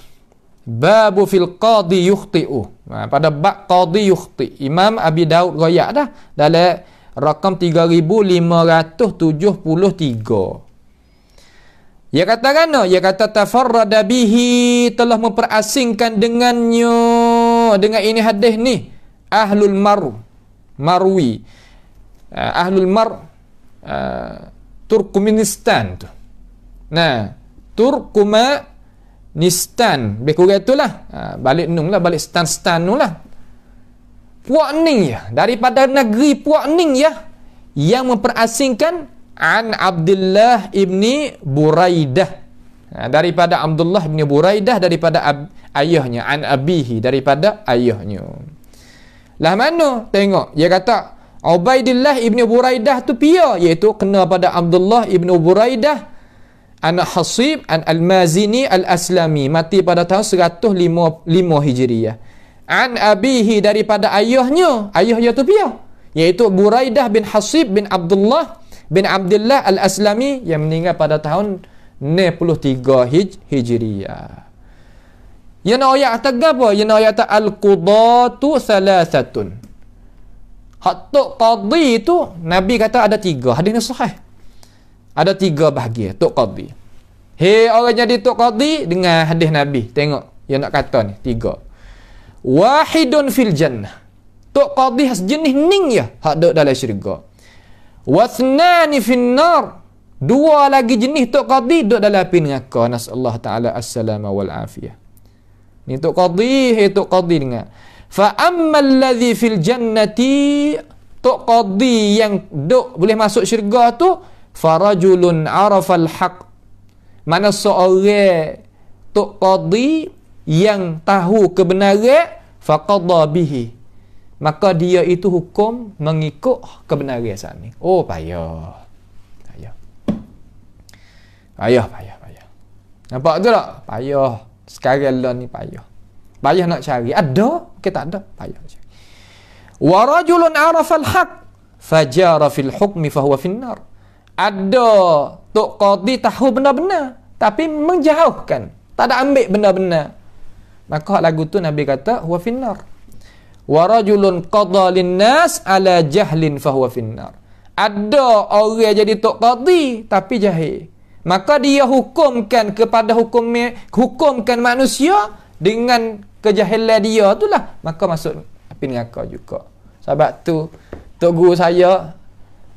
babu fil qadi yukhti'u. Pada bab qadi yukhti, Imam Abi Daud royak dah dalam rakam 3573. Dia kata kan? Dia kata tafarrada bihi, telah memperasingkan dengannya, dengan ini hadis ni ahlul marwi. Ahlul Turkmenistan tu. Nah, Turkmenistan. Lebih kurang itulah. Balik nung lah, balik stan tu lah. Puak Ning ya, daripada negeri Puak Ning ya, yang memperasingkan an Abdullah ibni Buraidah, daripada Abdullah ibni Buraidah, daripada ayahnya, an abihi, daripada ayahnya. Lah mana? Tengok, dia kata Ubaidillah ibni Buraidah tu pia, iaitu kena pada Abdullah ibni Buraidah anak Hasib Al-Mazini Al-Aslami, mati pada tahun 105 Hijriah. An abihi, daripada ayahnya tu pian, iaitu Buraidah bin Hasib bin Abdullah Al-Aslami yang meninggal pada tahun 93 Hijriah. Yang ayat kata apa? Yang ayat al-qudatu thalathatun. Hak tok qadi itu Nabi kata ada 3. Hadis ni sahih. Ada 3 bahagian tok qadi. Hei orang jadi tok qadi, dengar hadis Nabi. Tengok yang nak kata ni 3. Wahidun fil jannah. Tok qadi sejenis ning ya, hak duduk dalam syurga. Wathnani fin nar. 2 lagi jenis tok qadi duduk dalam api neraka. Nasallahu taala as-salama wal afiyah. Ni tok qadi, hei tok qadi dengar. Fa ammal ladzi fil jannati, tok qadi yang duk boleh masuk syurga tu, farajulun arafal haq. Mana seorang tok qadi yang tahu kebenaran, faqadha bihi, maka dia itu hukum mengikut kebenaran sana. Oh payah. Nampak tu tak? Payah. Sekarang lah ni payah. Payah nak cari. Ada ke tak ada? Payah cari. Wa rajulun arafa al-haq fajara fil hukmi fahuwa finnar. Ada tok qadi tahu benar-benar tapi menjauhkan, tak ada ambil benar-benar, maka lagu tu Nabi kata huwa finnar. Wa rajulun qada lin-nas ala jahlin fahuwa finnar. Ada orang jadi tok qadi tapi jahil, maka dia hukumkan manusia dengan kejahilan dia itulah, maka masuk api neraka juga. Sebab tu tok guru saya,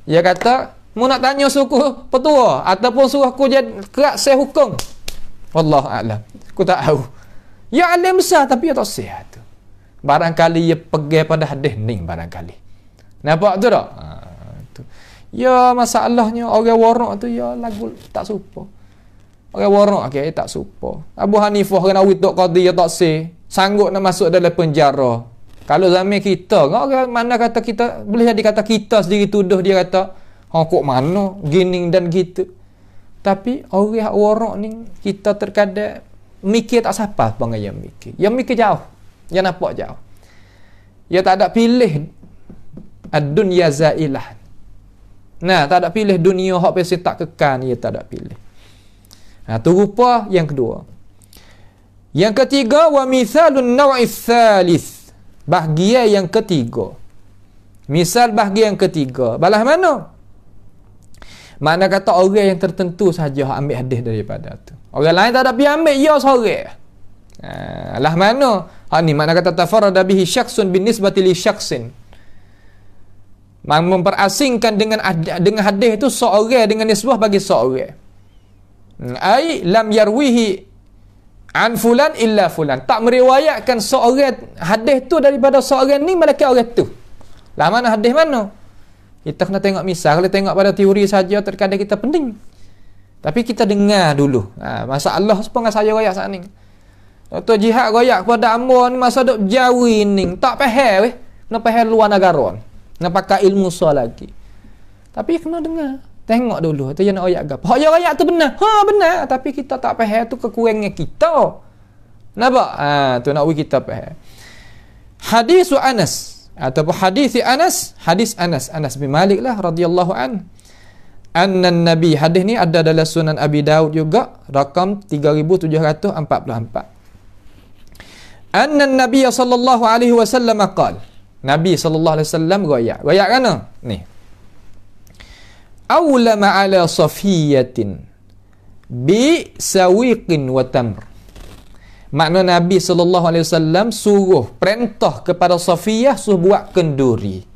dia kata, mu nak tanya suku petua ataupun suruh aku jadi kerak saya hukum, wallahu a'lam, aku tak tahu. Ya alim besar tapi dia tak sihat tu. Barangkali dia pegang pada hadis ni barangkali. Nampak tu tak? Tu. Ya masalahnya orang warak tu ya lagu tak serupa. Orang warak okay, tak serupa. Abu Hanifah kena witok qadi ya tak sih, sanggup nak masuk dalam penjara. Kalau zaman kita, orang mana kata kita boleh jadi kata kita sendiri tuduh dia kata, kok mana gini dan gitu. Tapi orang warak ni kita terkadang mikir tak siapa bang yang mikir. Yang mikir jauh, yang nampak jauh. Dia tak ada pilih ad-dunya zailah. Nah, tak ada pilih dunia hak pasti tak kekal, dia tak ada pilih. Nah, tu rupa yang kedua. Yang ketiga, wa mithalun naw'is thalith. Bahagian yang ketiga. Misal bahagian yang ketiga. Balah mana? Mana kata orang yang tertentu saja ambil hadis daripada tu. Orang lain tak ada pergi ambil, ya seorang. Lah mana? Ni mana kata tafarrada bihi syakhsun bin nisbati li syakhsin. Memperasingkan dengan hadis itu seorang dengan nisbah bagi seorang. Ai lam yarwihi an fulan illa fulan. Tak meriwayatkan seorang hadis tu daripada seorang ni melainkan orang tu. Lah mana hadis mana? Kita kena tengok misal. Kalau tengok pada teori saja terkadang kita pening. Tapi kita dengar dulu. Masalah sepengah saya royak saat ni. Dr. Jihad royak kepada ambo ni masa duk jawi ni. Tak faham weh. Nak faham luar negara. Nak pakai ilmu soal lagi. Tapi kena dengar. Tengok dulu. Itu yang nak royak apa. Hak yang royak tu benar. Benar. Tapi kita tak faham tu kekurangan kita. Nampak? Tu nak kita faham. Hadis Anas. Ataupun hadis Anas bin Malik lah radhiyallahu an. Anna Nabi, hadis ni ada dalam Sunan Abi Daud juga, rakam 3744. Anna Nabi sallallahu alaihi wasallam qala, Nabi sallallahu alaihi wasallam royak kana ni, awlama ala safiyatin bi sawiqin wa tamr. Makna Nabi sallallahu alaihi wasallam suruh perintah kepada Safiyah suruh buat kenduri.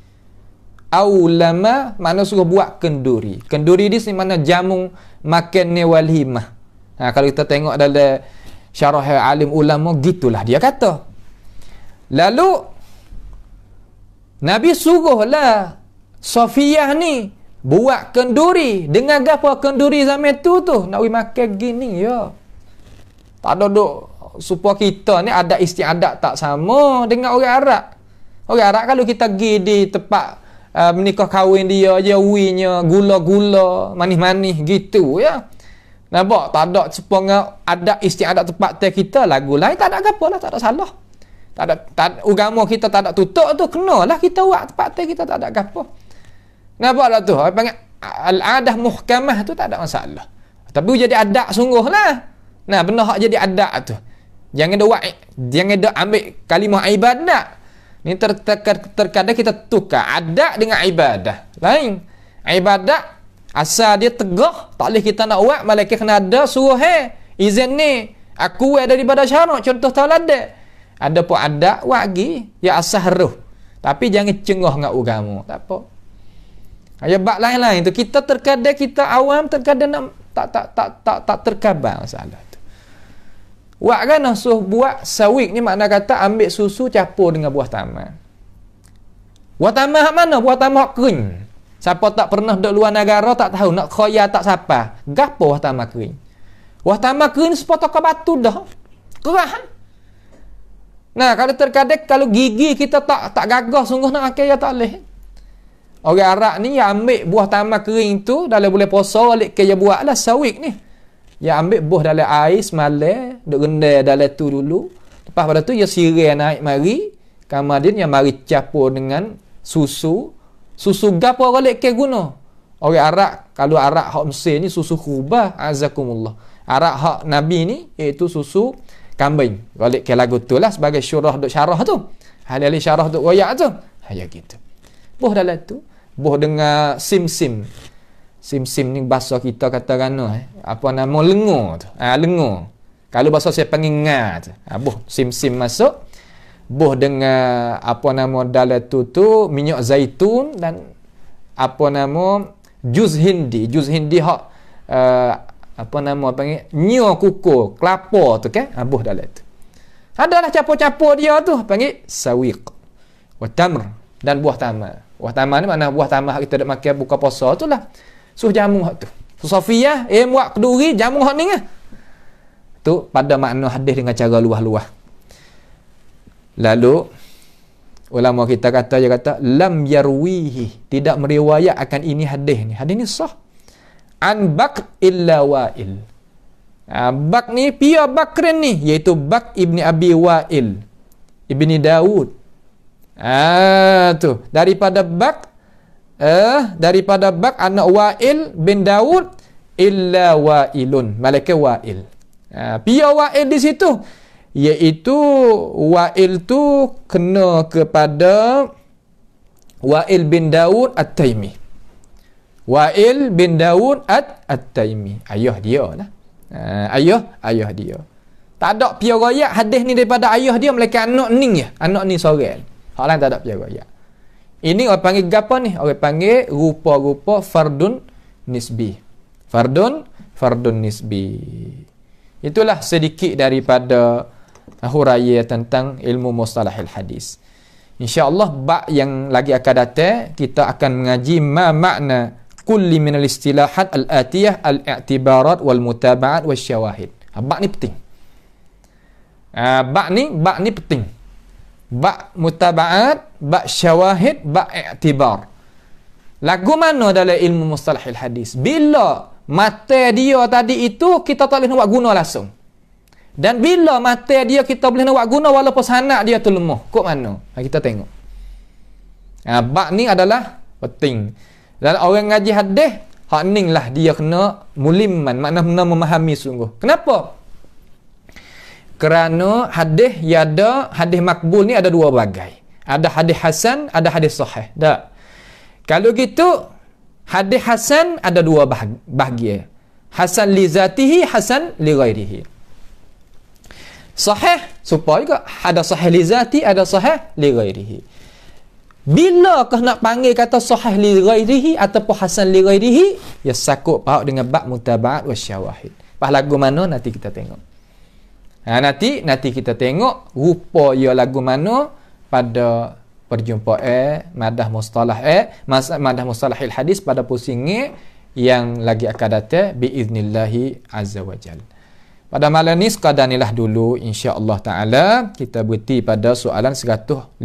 Aulama makna suruh buat kenduri. Kenduri di sini mana jamu makan walimah. Kalau kita tengok dalam syarah alim ulama gitulah dia kata. Lalu Nabi suruhlah Safiyah ni buat kenduri. Dengan apa kenduri zaman tu nak makan gini ya. Tak ada duk supaya kita ni ada istiadat tak sama dengan orang Arab. Orang Arab kalau kita pergi di tempat menikah kahwin dia, jawinya gula-gula, manis-manis gitu ya. Nampak? Tak ada sepengah adat istiadat tempat teh kita, lagu lain tak ada apa lah, tak ada salah. Agama kita tak ada tutup tu, kenalah kita buat tempat teh kita, tak ada apa. Nampak tak tu? Apa panggil al-adah muhkamah tu tak ada masalah. Tapi jadi adat sungguh lah. Nah, benar hak jadi adat tu. Jangan ada ambil kalimah ibadah. Ni terkadang kita tukar adat dengan ibadah. Lain. Ibadah asal dia tegah, tak boleh kita nak buat, malaikat kena ada suruh izin ni. Aku daripada syarak, contoh teladan. Ada pun adat wagi, ya asal ruh. Tapi jangan cengah dengan agama. Tak apa. Ya bab lain-lain tu kita terkadang kita awam terkadang nak tak terkabar masalah tu. Wak kan suruh buat sawik ni makna kata ambil susu campur dengan buah tamar. Buah tamar mana? Buah tamar kering. Siapa tak pernah duduk luar negara tak tahu nak khoya tak siapa. Gapo buah tamar kering? Buah tamar kering sepotok batu dah. Kerah. Nah, kalau terkadang kalau gigi kita tak gagah sungguh nak makan ya tak boleh. Orang Arab ni yang ambil buah tamar kering tu dalam bulan puasa balik ke dia buatlah sawik ni. Dia ambil buah dalam air semalam, duk rendam dalam tu dulu. Lepas pada tu dia sirai naik mari, kemudian dia mari campur dengan susu. Susu gapo balik ke guna? Orang Arab, kalau Arab hak Mesir ni susu khubah, azakumullah. Arab hak Nabi ni iaitu susu kambing. Balik ke lagu tu lah sebagai syurah duk syarah tu. Ahli syarah duk royak tu. Ya gitu. Buah dalam tu buah dengan sim-sim. Sim-sim ni bahasa kita kata kan apa nama lengur tu. Lengur. Kalau bahasa saya panggil ngah tu. Buah sim-sim masuk. Buah dengan apa nama dalam tu minyak zaitun dan apa nama juz hindi. Juz hindi hak apa nama panggil nyo kukur, kelapa tu kan. Buah dalam tu. Adalah campur-campur dia tu panggil sawiq. Wa tamr dan buah tamar. Buah tamar ni mana buah tamar kita dak makan buka puasa tu lah. Suh jamu hak tu. Sofiyah muak keduri jamu hak ni lah. Tu pada makna hadis dengan cara luah-luah. Lalu ulama kita kata dia kata lam yarwihi, tidak meriwayat akan ini hadis ni. Hadis ni sah. An Bakr illa Wa'il. Bak ni pia Bakrin ni iaitu Bak ibni Abi Wa'il ibni Daud. Tu daripada Bak anak Wa'il bin Daud illa Wa'ilun, malaikat Wa'il. Pia Wa'il di situ iaitu Wa'il tu kena kepada Wa'il bin Daud At-Taimi. Wa'il bin Daud At-Taimi, ayah dia lah. Ayah dia. Tak ada pia royak hadis ni daripada ayah dia, malaikat anak ni ya. Anak ni seorang. Hak lain tak ada pia royak. Ini orang panggil apa ni? Orang panggil rupa-rupa fardun nisbi. Fardun nisbi. Itulah sedikit daripada huraian tentang ilmu mustalahil hadis. Insya-Allah bab yang lagi akan datang kita akan mengaji ma makna kulli min al-istilahat al-atiyah al-i'tibarat wal mutaba'at wasyawahid. Bab ni penting. Bab ni penting. Bab mutaba'at, bab syawahid, bab i'tibar. Lagu mana dalam ilmu mustalahil hadis? Bila mata dia tadi itu kita tak boleh nak buat guna langsung. Dan bila mata dia kita boleh nak buat guna walaupun sanak dia tu lemah. Kok mana? Kita tengok. Bab ni adalah penting. Dan orang ngaji hadis, hak ning lah dia kena mulimman, makna memahami sungguh. Kenapa? Kerana hadis hadis makbul ni ada dua bagai. Ada hadis hasan, ada hadis sahih. Tak. Kalau gitu hadis hasan ada dua bahagian. Hasan li zatihi, hasan li ghairihi. Sahih supaya juga ada sahih li zati, ada sahih li ghairihi. Bila kau nak panggil kata sahih li ghairihi ataupun hasan li ghairihi, ya sakut paut dengan bab mutaba'at wasyawahid. Pas lagu mana nanti kita tengok. Nanti kita tengok rupa ia lagu mana pada perjumpaan madah mustalah madah mustalahil hadis pada pusingnya yang lagi akan datang biiznillahi azza wajal. Pada malam ni sekadanilah dulu insya-Allah taala kita berhenti pada soalan 152.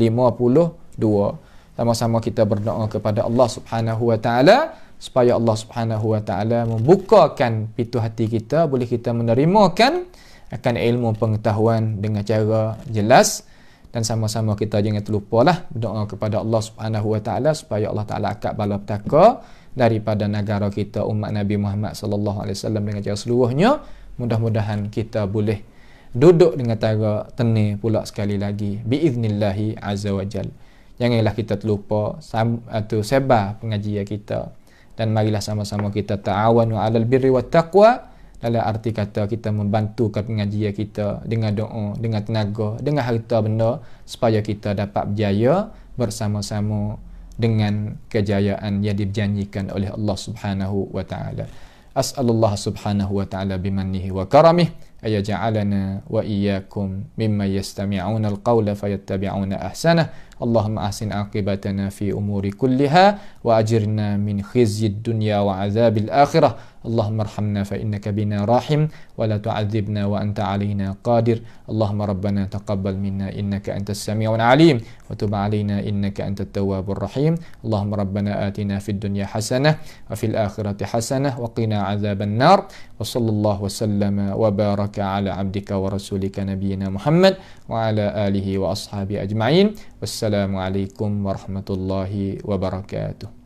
Sama-sama kita berdoa kepada Allah Subhanahu wa taala supaya Allah Subhanahu wa taala membukakan pintu hati kita, boleh kita menerimakan akan ilmu pengetahuan dengan cara jelas. Dan sama-sama kita jangan terlupalah berdoa kepada Allah Subhanahu wa taala supaya Allah taala angkat bala petaka daripada negara kita umat Nabi Muhammad sallallahu alaihi wasallam dengan cara seluruhnya. Mudah-mudahan kita boleh duduk dengan cara tenang pula sekali lagi biiznillahi azza wajal. Janganlah kita terlupa atau sebar pengajian kita, dan marilah sama-sama kita ta'awanu 'alal birri wat taqwa, dalam arti kata kita membantukan pengajian kita dengan doa, dengan tenaga, dengan harta benda supaya kita dapat berjaya bersama-sama dengan kejayaan yang dijanjikan oleh Allah Subhanahu wa taala. As'alullah Subhanahu wa taala bimannihi wa karamih ayaj'alana wa iyyakum mimman yastami'una al-qawla fayattabi'una ahsanah. Allahumma ahsin aqibatana fi umuri kulliha wa ajirna min khizyid dunya wa azabil akhirah. Allahumma arhamna fa innaka bina rahim wa la tu'adzibna wa anta alaina qadir. Allahumma rabbana taqabbal minna innaka antas sami'ul alim wa tub alaina innaka antat tawwabur rahim. Allahumma rabbana atina fid dunya hasanah wa fil akhirati hasanah wa qina adzaban nar. Wa sallallahu wa sallama wa baraka ala abdika wa rasulika nabiyyina Muhammad wa ala alihi wa ashabi ajma'in. Wassalamualaikum warahmatullahi wabarakatuh.